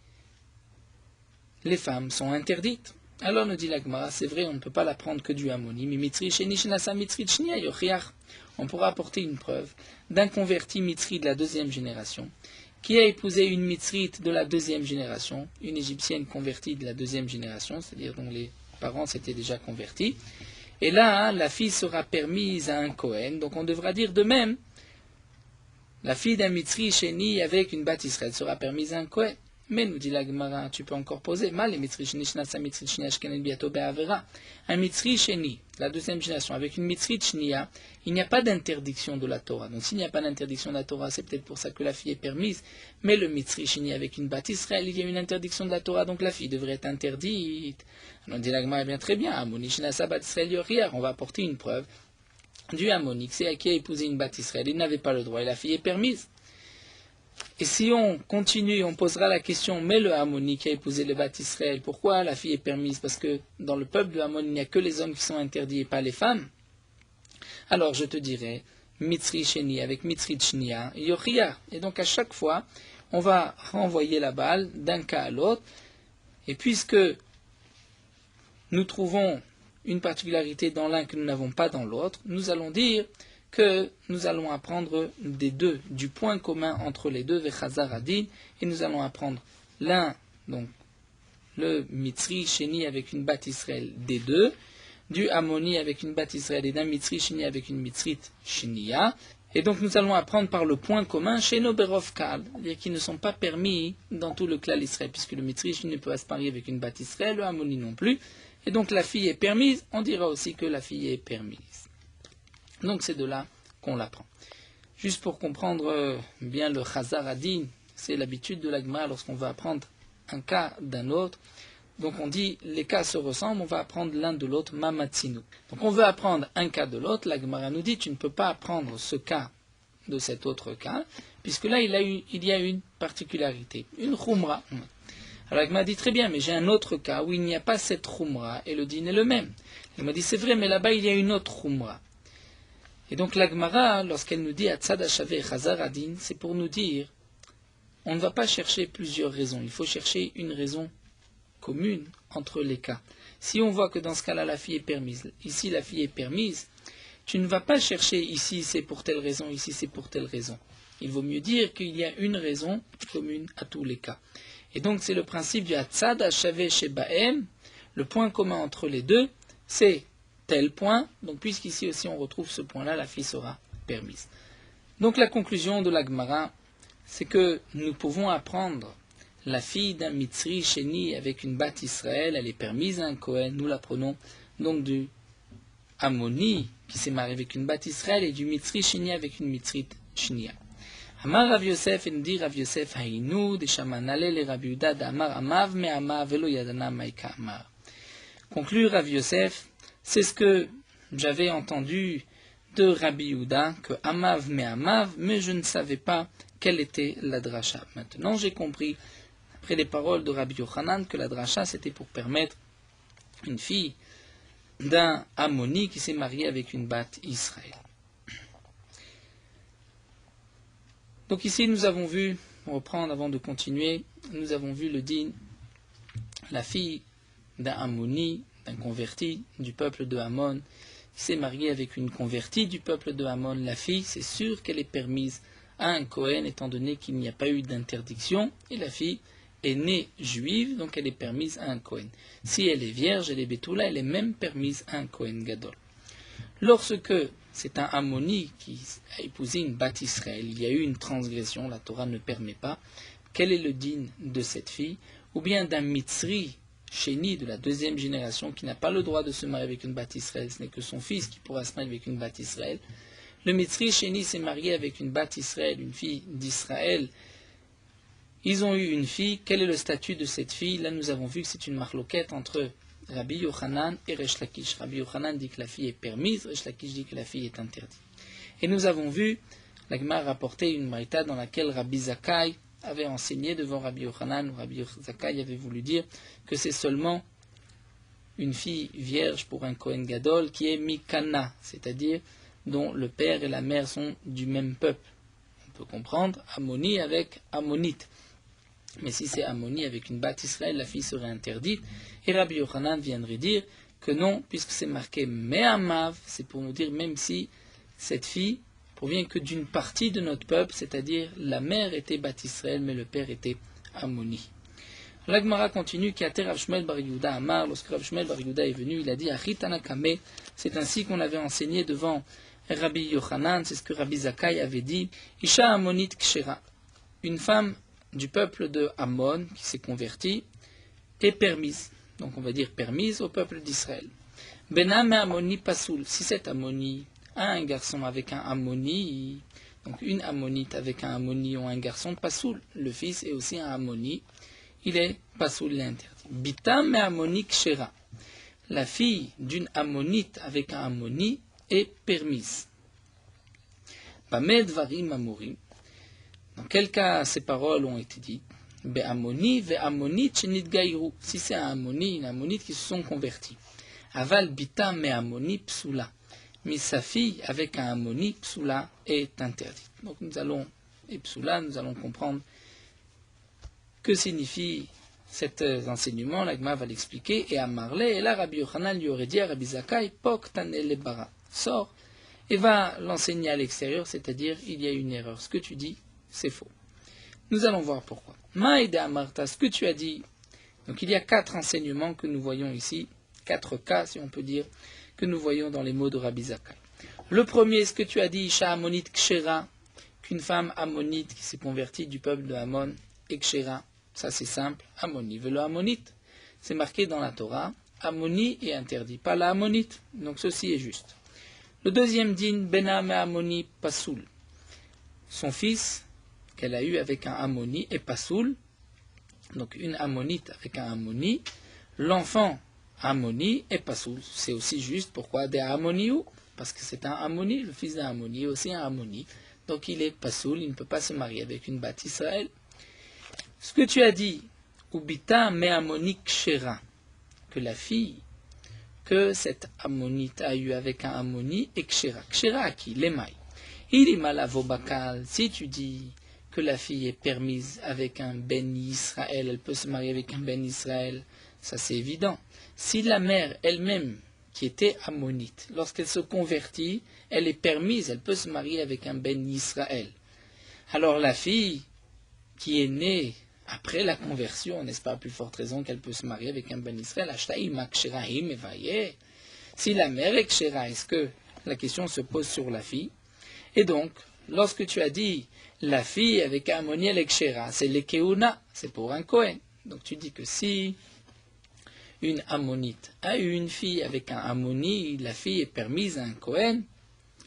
les femmes sont interdites. Alors nous dit la Gemara, c'est vrai, on ne peut pas l'apprendre que du Ammoni, mais Mitzri, Sheni, Shenasa, Mitzri, Shnia, Yochiach. On pourra apporter une preuve d'un converti Mitzri de la deuxième génération, qui a épousé une Mitzrite de la deuxième génération, une Égyptienne convertie de la deuxième génération, c'est-à-dire dont les parents s'étaient déjà convertis. Et là, la fille sera permise à un Kohen, donc on devra dire de même, la fille d'un Mitzri, Sheni, avec une bat Israël sera permise à un Kohen. Mais nous dit la Gemara, tu peux encore poser mal les Mitzri Sheni Shnasa Mitzri Shnia Shkenen Biato Be'avera. Un Mitzri Sheni, la deuxième génération, avec une Mitzri Shnia, il n'y a pas d'interdiction de la Torah. Donc s'il n'y a pas d'interdiction de la Torah, c'est peut-être pour ça que la fille est permise. Mais le Mitzri Sheni avec une bat Israël, il y a une interdiction de la Torah, donc la fille devrait être interdite. Alors dit la Gemara, eh bien très bien, Ammoni Shnasa Bat Israël Yoriar, on va apporter une preuve du Ammoni, c'est qui a épousé une bat Israël, il n'avait pas le droit et la fille est permise. Et si on continue, on posera la question, mais le Ammoni qui a épousé le bat Israël, pourquoi la fille est permise? Parce que dans le peuple de Ammon, il n'y a que les hommes qui sont interdits et pas les femmes. Alors je te dirai, Mitzri Sheni avec Mitzri Shnia, Yochia. Et donc à chaque fois, on va renvoyer la balle d'un cas à l'autre. Et puisque nous trouvons une particularité dans l'un que nous n'avons pas dans l'autre, nous allons dire que nous allons apprendre des deux, du point commun entre les deux, Vechazar Adin, et nous allons apprendre l'un, donc le Mitzri Sheni avec une bat Israël des deux, du Ammoni avec une bat Israël et d'un Mitzri Sheni avec une Mitzrite Shenia, et donc nous allons apprendre par le point commun chez nos Berov Kal, c'est-à-dire qui ne sont pas permis dans tout le klal Israël, puisque le Mitzri Sheni ne peut pas se marier avec une bat Israël, le Ammoni non plus, et donc la fille est permise, on dira aussi que la fille est permise. Donc c'est de là qu'on l'apprend. Juste pour comprendre bien le Chazar Adin, c'est l'habitude de la Gemara lorsqu'on va apprendre un cas d'un autre. Donc on dit, les cas se ressemblent, on va apprendre l'un de l'autre, Mamatsinu. Donc on veut apprendre un cas de l'autre, la Gemara nous dit, tu ne peux pas apprendre ce cas de cet autre cas, puisque là il y a une particularité, une Khumra. Alors il m'a dit très bien, mais j'ai un autre cas où il n'y a pas cette khumra et le din est le même. Il m'a dit c'est vrai, mais là-bas il y a une autre khumra. Et donc la Gemara, lorsqu'elle nous dit Atzad Hashave Chazar Adin, c'est pour nous dire on ne va pas chercher plusieurs raisons, il faut chercher une raison commune entre les cas. Si on voit que dans ce cas-là la fille est permise, ici la fille est permise, tu ne vas pas chercher ici c'est pour telle raison, ici c'est pour telle raison. Il vaut mieux dire qu'il y a une raison commune à tous les cas. Et donc c'est le principe du Hatzad Hashave Shebaem, le point commun entre les deux, c'est tel point, donc puisqu'ici aussi on retrouve ce point-là, la fille sera permise. Donc la conclusion de la Gemara, c'est que nous pouvons apprendre la fille d'un Mitzri Sheni avec une Bat Israël, elle est permise à un Kohen, nous l'apprenons donc du Ammoni qui s'est marié avec une Bat Israël et du Mitzri Sheni avec une Mitzrit Shenia. Amar Rav Yosef, et nous dit Rav Yosef, Haïnou, de Shamanale, le Rabbi Yehuda, d'Amar Amav, me Amav, velo Yadana, Maïka Amar. Conclut Rav Yosef, c'est ce que j'avais entendu de Rabbi Yehuda, que Amav, mais je ne savais pas quelle était la dracha. Maintenant, j'ai compris, après les paroles de Rabbi Yochanan, que la dracha, c'était pour permettre une fille d'un Ammoni qui s'est mariée avec une Bat Israël. Donc ici, nous avons vu, on reprend avant de continuer, nous avons vu le din, la fille d'un Ammoni, d'un converti du peuple de Ammon, qui s'est mariée avec une convertie du peuple de Ammon. La fille, c'est sûr qu'elle est permise à un Kohen, étant donné qu'il n'y a pas eu d'interdiction, et la fille est née juive, donc elle est permise à un Kohen. Si elle est vierge, elle est Betula, elle est même permise à un Kohen Gadol. Lorsque c'est un Ammoni qui a épousé une Bat Israël, il y a eu une transgression, la Torah ne permet pas, quel est le din de cette fille, ou bien d'un Mitzri Sheni de la deuxième génération qui n'a pas le droit de se marier avec une Bat Israël, ce n'est que son fils qui pourra se marier avec une Bat Israël. Le Mitzri Sheni s'est marié avec une Bat Israël, une fille d'Israël. Ils ont eu une fille. Quel est le statut de cette fille? Là, nous avons vu que c'est une marloquette entre Rabbi Yochanan et Resh Lakish. Rabbi Yochanan dit que la fille est permise, Resh Lakish dit que la fille est interdite. Et nous avons vu, la Gemara a rapporté une marita dans laquelle Rabbi Zakkai avait enseigné devant Rabbi Yochanan, où Rabbi Zakkai avait voulu dire que c'est seulement une fille vierge pour un Kohen Gadol qui est Mikana, c'est-à-dire dont le père et la mère sont du même peuple. On peut comprendre Ammoni avec Ammonite. Mais si c'est Ammoni avec une Bat Israël, la fille serait interdite. Et Rabbi Yochanan viendrait dire que non, puisque c'est marqué Me'amav, c'est pour nous dire même si cette fille provient que d'une partie de notre peuple, c'est-à-dire la mère était Bat Israël, mais le père était Ammoni. La Gemara continue qu'Ater Rav Shmuel Bar Yehuda Amar, lorsque Rav Shmuel Bar Yehuda est venu, il a dit Achitana Kame, c'est ainsi qu'on avait enseigné devant Rabbi Yochanan, c'est ce que Rabbi Zakkai avait dit, Isha Ammonit Kshera, une femme du peuple de Ammon qui s'est convertie est permise, donc on va dire permise au peuple d'Israël. Benam Ammoni Pasoul, si cet Ammoni a un garçon avec un Ammoni, donc une Ammonite avec un Ammoni ou un garçon Pasoul, le fils est aussi un Ammoni, il est Pasoul, il est interdit. Bitam Ammoni Kshera, la fille d'une Ammonite avec un Ammoni est permise. Bamed Varim Amorim, dans quel cas ces paroles ont été dites? Be'amoni ve'ammonit shenitgairu, si c'est un Ammoni, une Ammonite qui se sont convertis. Aval bitam me'ammoni psula, mais sa fille avec un Ammoni psula est interdite. Donc nous allons comprendre que signifie cet enseignement. La Gemara va l'expliquer, et à Marley, et là Rabbi Yochanan lui aurait dit à Rabbi Zakkai, Pok tanel bara, sors et va l'enseigner à l'extérieur, c'est-à-dire il y a une erreur. Ce que tu dis, c'est faux. Nous allons voir pourquoi. Maïde Amarta, ce que tu as dit. Donc il y a 4 enseignements que nous voyons ici, 4 cas, si on peut dire, que nous voyons dans les mots de Rabbi Zakkai. Le premier, ce que tu as dit, Isha Ammonite Kshera, qu'une femme ammonite qui s'est convertie du peuple de Ammon, et Kshera, ça c'est simple, Ammoni veut le ammonite. C'est marqué dans la Torah, Ammoni est interdit, pas la ammonite. Donc ceci est juste. Le deuxième din, Benam Ammoni Pasoul. Son fils, qu'elle a eu avec un Ammoni, est Pasoul, donc une Ammonite avec un Ammoni. L'enfant Ammoni est Pasoul. C'est aussi juste, pourquoi des Ammoniou? Parce que c'est un Ammoni, le fils d'un Ammoni est aussi un Ammoni. Donc il est Pasoul, il ne peut pas se marier avec une Bat Israël. Ce que tu as dit, Ubita me Ammoni kshera, que la fille que cette ammonite a eu avec un ammoni est kshera. Kshera à qui? L'émail. Il est malavobakal. Si tu dis que la fille est permise avec un ben Israël, elle peut se marier avec un ben Israël, ça c'est évident. Si la mère elle-même, qui était ammonite, lorsqu'elle se convertit, elle est permise, elle peut se marier avec un ben Israël. Alors la fille qui est née après la conversion, n'est-ce pas, à plus forte raison qu'elle peut se marier avec un ben Israël, si la mère est kshera, est-ce que la question se pose sur la fille? Et donc, lorsque tu as dit la fille avec un ammoni elle est kshera, c'est l'ekeuna, c'est pour un Kohen. Donc tu dis que si une ammonite a eu une fille avec un ammoni, la fille est permise à un Kohen,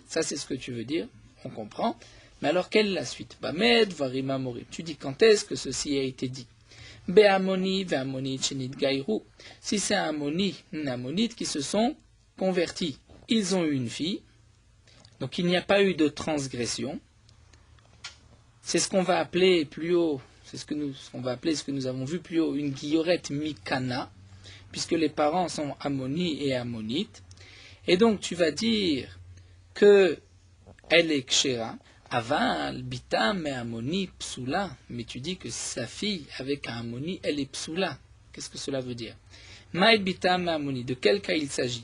ça c'est ce que tu veux dire, on comprend. Mais alors, quelle est la suite? Bamed, varima morim. Tu dis quand est-ce que ceci a été dit? Be'amoni, ve'amoni, chenit gaïrou. Si c'est un ammoni, une ammonite qui se sont convertis, ils ont eu une fille, donc il n'y a pas eu de transgression. C'est ce qu'on va appeler plus haut, c'est ce qu'on va appeler ce que nous avons vu plus haut, une guillorette mikana, puisque les parents sont ammoni et ammonite. Et donc tu vas dire que elle est kshera. Aval, bitam et ammoni psula, mais tu dis que sa fille avec un ammoni, elle est psula. Qu'est-ce que cela veut dire? Maï bitam et ammoni, de quel cas il s'agit?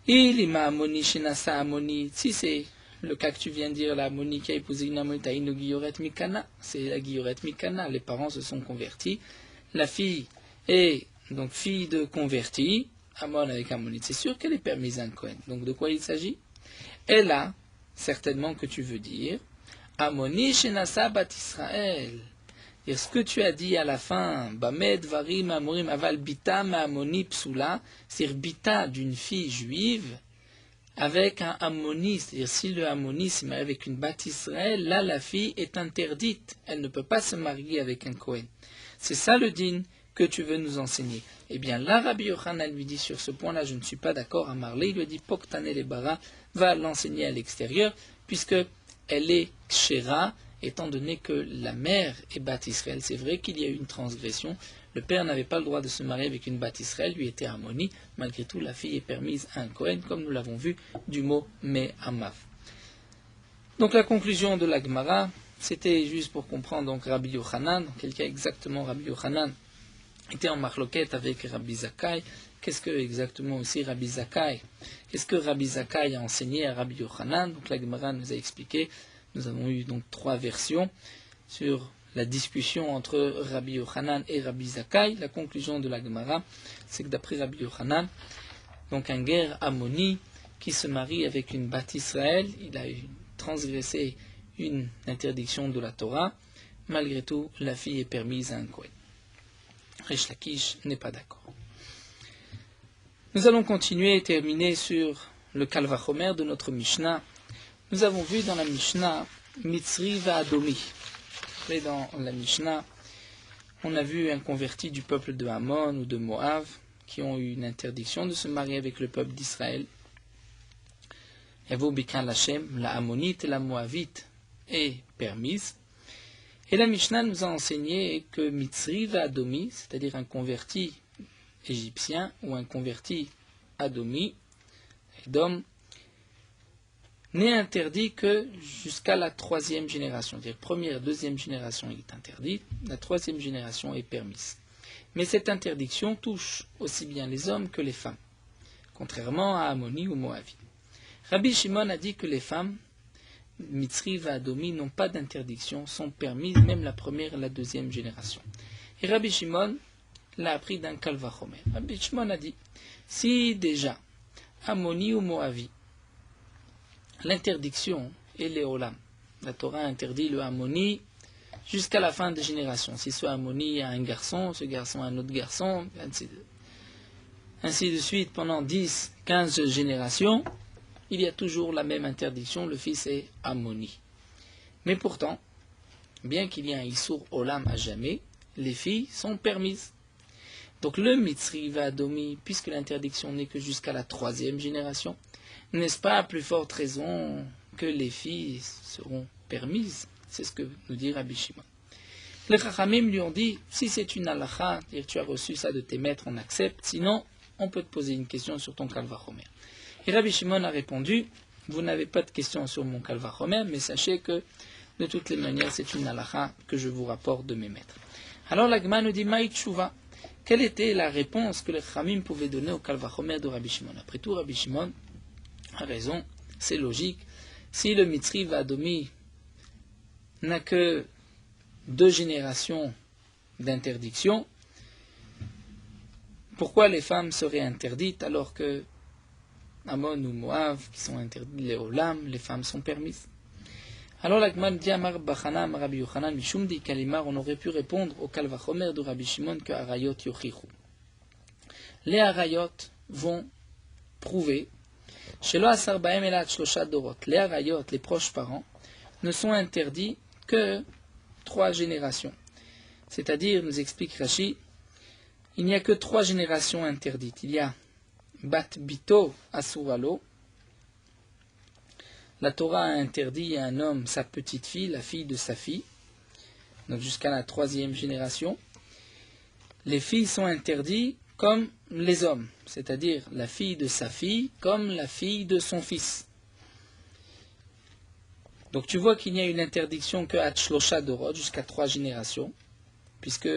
Il ima ammoni shenasa ammoni, si c'est le cas que tu viens de dire, la ammoni qui a épousé une ammonite à une guillorette mikana, c'est la guillorette mikana, les parents se sont convertis, la fille est donc fille de converti, ammon avec ammonite, c'est sûr qu'elle est permise à un Kohen. Donc de quoi il s'agit? Elle a certainement que tu veux dire Ammoni shenasa bat Israël. Et ce que tu as dit à la fin, Bamed varim amorim aval bita ma ammoni psula, c'est-à-dire bita d'une fille juive avec un ammoni, c'est-à-dire si le ammoni se marie avec une bat Israël, là la fille est interdite, elle ne peut pas se marier avec un Kohen. C'est ça le din que tu veux nous enseigner. Eh bien, là, Rabbi Yochanan lui dit sur ce point-là, je ne suis pas d'accord à Marley, il lui dit Poktane le bara va l'enseigner à l'extérieur, puisque elle est kshera, étant donné que la mère est bat Israël. C'est vrai qu'il y a eu une transgression, le père n'avait pas le droit de se marier avec une bat Israël, lui était ammoni, malgré tout la fille est permise à un Kohen, comme nous l'avons vu du mot me'amav. Donc la conclusion de la Gemara, c'était juste pour comprendre donc Rabbi Yochanan, dans quel cas exactement Rabbi Yochanan était en marloquette avec Rabbi Zakkai. Qu'est-ce que exactement aussi Rabbi Zakkai? Qu'est-ce que Rabbi Zakkai a enseigné à Rabbi Yochanan? Donc la Gemara nous a expliqué, nous avons eu donc 3 versions sur la discussion entre Rabbi Yochanan et Rabbi Zakkai. La conclusion de la Gemara, c'est que d'après Rabbi Yochanan, donc un guerre ammoni qui se marie avec une bat Israël, il a transgressé une interdiction de la Torah, malgré tout la fille est permise à un Kohen. Rish Lakish n'est pas d'accord. Nous allons continuer et terminer sur le Kal Vachomer de notre Mishnah. Nous avons vu dans la Mishnah Mitzri Va'adomi. Et dans la Mishnah, on a vu un converti du peuple de Ammon ou de Moab qui ont eu une interdiction de se marier avec le peuple d'Israël. Yavo Bikan Lachem, la Ammonite et la Moabite est permise. Et la Mishnah nous a enseigné que Mitzri Va'adomi, c'est-à-dire un converti égyptien ou un converti Adomi, Edom, n'est interdit que jusqu'à la 3e génération. C'est-à-dire première, 2e génération est interdite, la 3e génération est permise. Mais cette interdiction touche aussi bien les hommes que les femmes, contrairement à Ammoni ou Moavi. Rabbi Shimon a dit que les femmes Mitzri Va'adomi n'ont pas d'interdiction, sont permises même la première et la 2e génération. Et Rabbi Shimon l'a appris d'un Kal Vachomer. Rabbi Shimon a dit, si déjà Ammoni ou Moavi, l'interdiction est l'éolam, la Torah interdit le Ammoni jusqu'à la fin des générations. Si ce Ammoni a un garçon, ce garçon a un autre garçon, ainsi de suite pendant 10, 15 générations, il y a toujours la même interdiction, le fils est Ammoni. Mais pourtant, bien qu'il y ait un Issour Olam à jamais, les filles sont permises. Donc le Mitzri Va'adomi, puisque l'interdiction n'est que jusqu'à la 3e génération, n'est-ce pas à plus forte raison que les filles seront permises? C'est ce que nous dit Rabbi Shimon. Les Chachamim lui ont dit, si c'est une halakha, c'est-à-dire tu as reçu ça de tes maîtres, on accepte, sinon on peut te poser une question sur ton Kalvachomer. Et Rabbi Shimon a répondu, vous n'avez pas de question sur mon Kalvachomer, mais sachez que de toutes les manières, c'est une halakha que je vous rapporte de mes maîtres. Alors la Gemara nous dit, Maït Shuvah, quelle était la réponse que les Chachamim pouvaient donner au Kalvachomer de Rabbi Shimon? Après tout, Rabbi Shimon a raison, c'est logique. Si le Mitzri Vadomi n'a que 2 générations d'interdiction, pourquoi les femmes seraient interdites alors que Ammon ou Moab, qui sont interdits, les Olam, les femmes sont permises? Alors la Gemara dit Amar Bachana, Rabbi Yochanan, Mishum di Kalimar, on aurait pu répondre au Kalvachomer de Rabbi Shimon que Harayot Yochichu. Les Harayot vont prouver, Shelo Asar Baem Elat Shlosha Dorot, les Harayot, les proches parents, ne sont interdits que 3 générations. C'est-à-dire, nous explique Rashi, il n'y a que 3 générations interdites. Il y a Bat Bito Asuralo. La Torah a interdit à un homme sa petite fille, la fille de sa fille, donc jusqu'à la 3e génération. Les filles sont interdites comme les hommes, c'est-à-dire la fille de sa fille comme la fille de son fils. Donc tu vois qu'il n'y a une interdiction que à Shlosha Dorot, jusqu'à 3 générations, puisque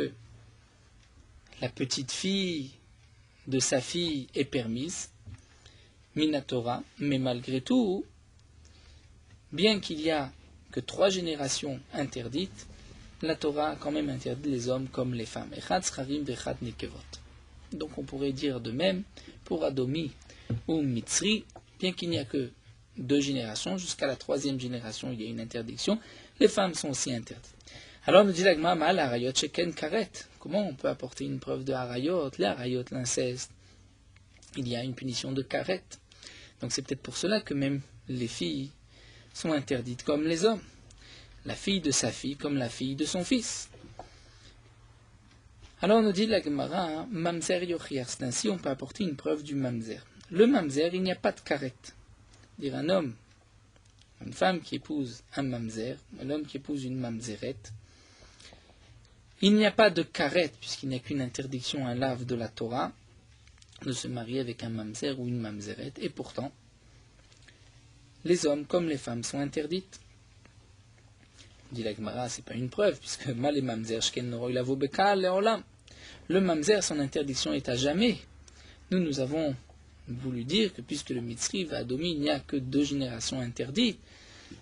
la petite fille de sa fille est permise, Minatora, mais malgré tout, bien qu'il n'y a que 3 générations interdites, la Torah a quand même interdit les hommes comme les femmes. Echad Scharim vechad Nekevot. Donc on pourrait dire de même pour Adomi ou Mitzri, bien qu'il n'y a que 2 générations, jusqu'à la 3e génération il y a une interdiction, les femmes sont aussi interdites. Alors nous dit la Gemara, Mal Harayot Sheken Karet. Comment on peut apporter une preuve de Harayot? Les Harayot, l'inceste, il y a une punition de Karet. Donc c'est peut-être pour cela que même les filles sont interdites comme les hommes. La fille de sa fille comme la fille de son fils. Alors on nous dit la Gemara, Mamzer Yochiach, c'est ainsi on peut apporter une preuve du Mamzer. Le Mamzer, il n'y a pas de Karet. Dire un homme, une femme qui épouse un Mamzer, un homme qui épouse une Mamzerette, il n'y a pas de Karet, puisqu'il n'y a qu'une interdiction, un lave de la Torah, de se marier avec un Mamzer ou une Mamzerette, et pourtant, les hommes comme les femmes sont interdites. Dit la Gemara, c'est pas une preuve, puisque mal et Mamzer, Shken Noroi Lavo Bekal, Leolam. Le Mamzer, son interdiction est à jamais. Nous avons voulu dire que puisque le Mitzri va Adomi, il n'y a que 2 générations interdites,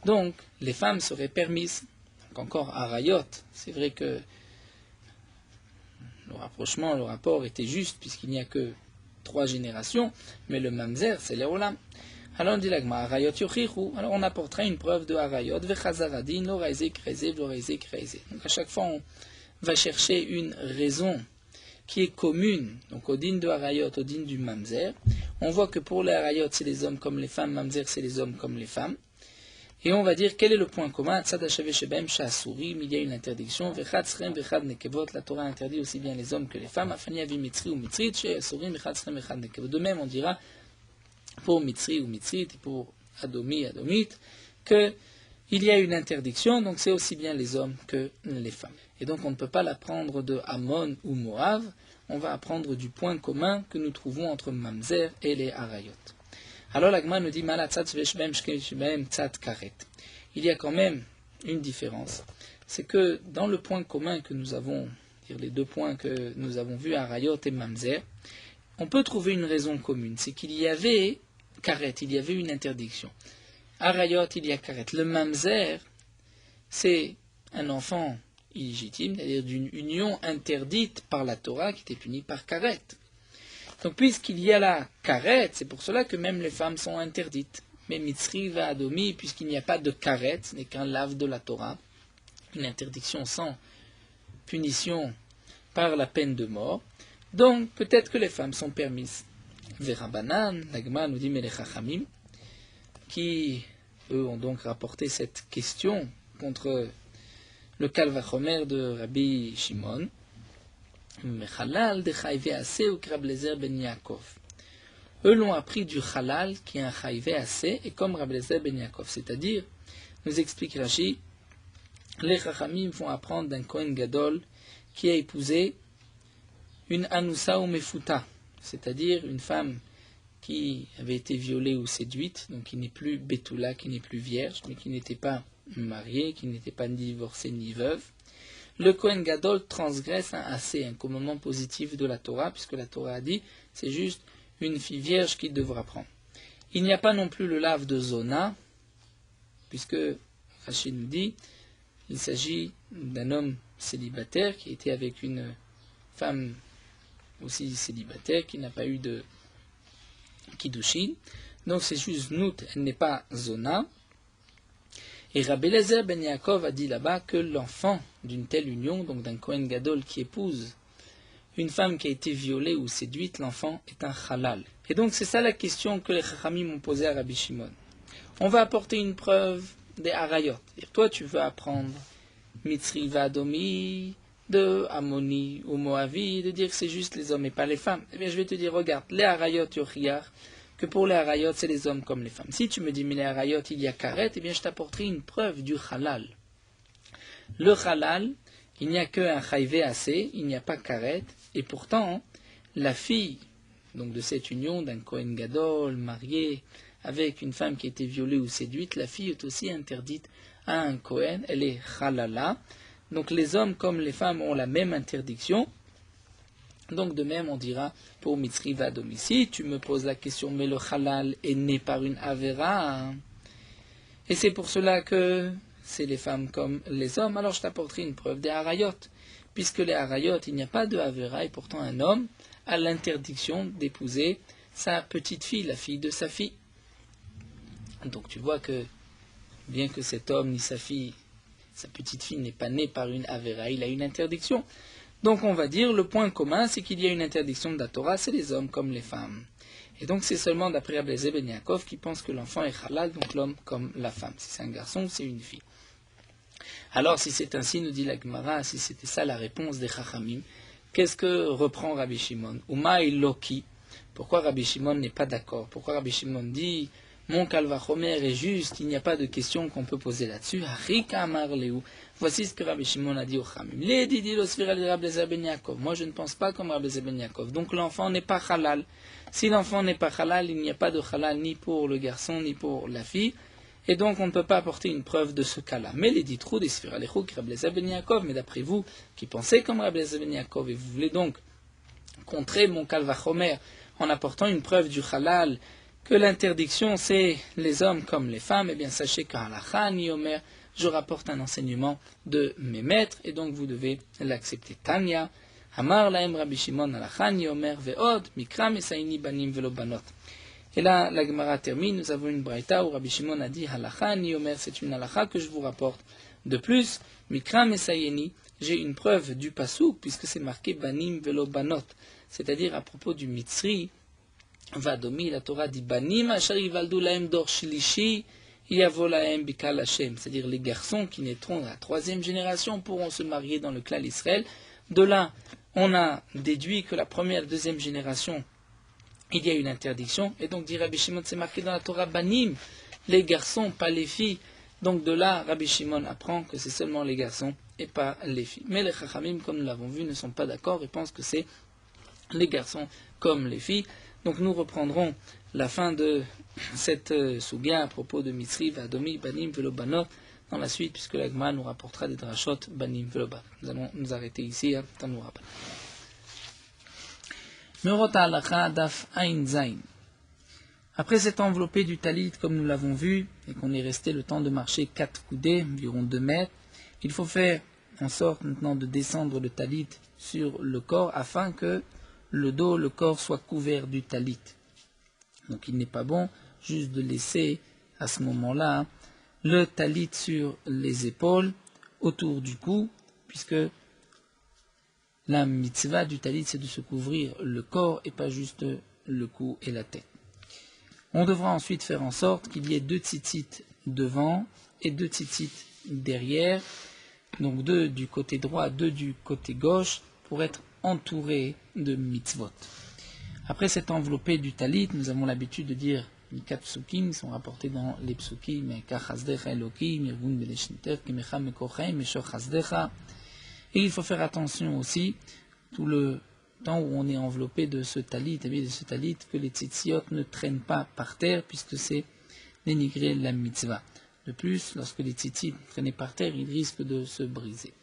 donc les femmes seraient permises. Donc encore Harayot, c'est vrai que le rapprochement, le rapport était juste, puisqu'il n'y a que 3 générations, mais le Mamzer, c'est Leolam. Alors on dit la Gemara, Harayot Yochichu, alors on apportera une preuve de Harayot, Vechazaradin, Loraise Kreze, Loraise Kreze. Donc à chaque fois on va chercher une raison qui est commune, donc au din de Harayot, au din du Mamzer. On voit que pour les Harayot, c'est les hommes comme les femmes, Mamzer, c'est les hommes comme les femmes. Et on va dire quel est le point commun, Tzad Hashave Shebem Sha'asurim, il y a une interdiction, Vechad Srem, Vechad Nekevot, la Torah interdit aussi bien les hommes que les femmes, Afani Avi Mitzri ou Mitzrit, She'asurim, Vechad Srem, Vechad Nekevot. De même, on dira pour Mitzri ou Mitzrit, et pour Adomi, Adomit, qu'il y a une interdiction, donc c'est aussi bien les hommes que les femmes. Et donc on ne peut pas l'apprendre de Ammon ou Moab, on va apprendre du point commun que nous trouvons entre Mamzer et les Harayot. Alors la Gemara nous dit il y a quand même une différence, c'est que dans le point commun que nous avons, les 2 points que nous avons vus, Harayot et Mamzer, on peut trouver une raison commune, c'est qu'il y avait Karet, il y avait une interdiction. Harayot, il y a Karet. Le Mamzer, c'est un enfant illégitime, c'est-à-dire d'une union interdite par la Torah qui était punie par Karet. Donc puisqu'il y a la Karet, c'est pour cela que même les femmes sont interdites. Mais Mitzri va Adomi, puisqu'il n'y a pas de Karet, ce n'est qu'un lave de la Torah, une interdiction sans punition par la peine de mort, donc peut-être que les femmes sont permises. Verabanan, la Gemara nous dit, mais les Chachamim, qui eux ont donc rapporté cette question contre le Kalvachomer de Rabbi Shimon, Mechalal de Chayve Ase ou Rablezer ben Yaakov. Eux l'ont appris du Halal qui est un Chayve Ase et comme Rablezer ben Yaakov. C'est-à-dire, nous explique Rashi, les Chachamim vont apprendre d'un Kohen Gadol qui a épousé une Anoussa ou Mefuta, c'est-à-dire une femme qui avait été violée ou séduite, donc qui n'est plus Betula, qui n'est plus vierge, mais qui n'était pas mariée, qui n'était pas ni divorcée ni veuve. Le Kohen Gadol transgresse un assez, un commandement positif de la Torah, puisque la Torah a dit, c'est juste une fille vierge qu'il devra prendre. Il n'y a pas non plus le lave de Zona, puisque Rachid nous dit, il s'agit d'un homme célibataire qui était avec une femme aussi célibataire, qui n'a pas eu de Kiddushin. Donc c'est juste Nout, elle n'est pas Zona. Et Rabbi Eliezer ben Yaakov a dit là-bas que l'enfant d'une telle union, donc d'un Kohen Gadol qui épouse une femme qui a été violée ou séduite, l'enfant est un halal. Et donc c'est ça la question que les Chachamim ont posée à Rabbi Shimon. On va apporter une preuve des harayot. Et toi tu veux apprendre Mitzri Vadomi de Ammoni ou Moavi, de dire que c'est juste les hommes et pas les femmes. Eh bien je vais te dire, regarde, les harayot yochiyar, que pour les harayot, c'est les hommes comme les femmes. Si tu me dis, mais les harayot, il y a karet, eh bien je t'apporterai une preuve du halal. Le halal, il n'y a qu'un chayvé assez, il n'y a pas karet, et pourtant, la fille donc de cette union d'un Kohen Gadol, marié avec une femme qui a été violée ou séduite, la fille est aussi interdite à un Kohen, elle est halala. Donc les hommes comme les femmes ont la même interdiction. Donc de même, on dira pour Mitzri Vadom ici, tu me poses la question, mais le halal est né par une avera. Et c'est pour cela que c'est les femmes comme les hommes. Alors je t'apporterai une preuve des harayot. Puisque les harayot, il n'y a pas de avera, et pourtant un homme a l'interdiction d'épouser sa petite fille, la fille de sa fille. Donc tu vois que, bien que cet homme ni sa fille, sa petite fille n'est pas née par une avera, il a une interdiction. Donc on va dire, le point commun, c'est qu'il y a une interdiction de la Torah, c'est les hommes comme les femmes. Et donc c'est seulement d'après Rabbi Eliezer ben Yaakov qui pense que l'enfant est halal, donc l'homme comme la femme. Si c'est un garçon ou c'est une fille. Alors si c'est ainsi, nous dit la Gemara, si c'était ça la réponse des Chachamim, qu'est-ce que reprend Rabbi Shimon? Umaï Loki. Pourquoi Rabbi Shimon n'est pas d'accord? Pourquoi Rabbi Shimon dit, mon Kalvachomer est juste, il n'y a pas de question qu'on peut poser là-dessus. Harika Amar Leu. Voici ce que Rabbi Shimon a dit au Chamim. Moi, je ne pense pas comme Rabbi Eliezer ben Yaakov. Donc, l'enfant n'est pas halal. Si l'enfant n'est pas halal, il n'y a pas de halal ni pour le garçon ni pour la fille. Et donc, on ne peut pas apporter une preuve de ce cas-là. Mais les ditrou des Sfiralechou, Rabbi Eliezer ben Yaakov, mais d'après vous, qui pensez comme Rabbi Eliezer ben Yaakov, et vous voulez donc contrer mon Kalvachomer en apportant une preuve du halal, que l'interdiction c'est les hommes comme les femmes, eh bien sachez qu'à halakha ni omer, je rapporte un enseignement de mes maîtres, et donc vous devez l'accepter. Tanya, Amar laem Rabbi Shimon halakha ni omer ve'od, mikra mesaini banim velo banot. Et là, la Gemara termine, nous avons une braïta où Rabbi Shimon a dit halakha ni omer, c'est une halakha que je vous rapporte. De plus, mikra mesayeni, j'ai une preuve du pasuk, puisque c'est marqué banim velo banot, c'est-à-dire à propos du mitzri, Vadomi, la Torah dit banim asher yivaldu lahem dor shlishi yavo lahem bikal Hashem, c'est-à-dire les garçons qui naîtront dans la troisième génération pourront se marier dans le clan d'Israël. De là, on a déduit que la première et la deuxième génération, il y a une interdiction, et donc dit Rabbi Shimon, c'est marqué dans la Torah banim, les garçons, pas les filles. Donc de là, Rabbi Shimon apprend que c'est seulement les garçons et pas les filles. Mais les Chachamim, comme nous l'avons vu, ne sont pas d'accord et pensent que c'est les garçons comme les filles. Donc nous reprendrons la fin de cette souga à propos de Mitzri, Vadomi, Banim, Velobanot dans la suite, puisque la Gemara nous rapportera des drachot, Banim, Velobanot. Nous allons nous arrêter ici, à Tanoura. Meorot halacha daf Ain Zain. Après s'être enveloppé du talit, comme nous l'avons vu, et qu'on est resté le temps de marcher 4 coudées, environ 2 mètres, il faut faire en sorte maintenant de descendre le talit sur le corps afin que le dos, le corps soit couvert du talit. Donc il n'est pas bon juste de laisser à ce moment-là le talit sur les épaules, autour du cou, puisque la mitzvah du talit c'est de se couvrir le corps et pas juste le cou et la tête. On devra ensuite faire en sorte qu'il y ait 2 tzitzit devant et 2 tzitzit derrière, donc 2 du côté droit, 2 du côté gauche, pour être entouré de mitzvot. Après s'être enveloppé du talit, nous avons l'habitude de dire Les 4 psukim sont rapportés dans les psukim, Kachazdecha Elokim, Irgun Beleshniter, Kimecha Mekochaim, Meshor Chazdecha. Et il faut faire attention aussi, tout le temps où on est enveloppé de ce talit, que les tzitziot ne traînent pas par terre, puisque c'est dénigrer la mitzvah. De plus, lorsque les tzitzit traînent par terre, ils risquent de se briser.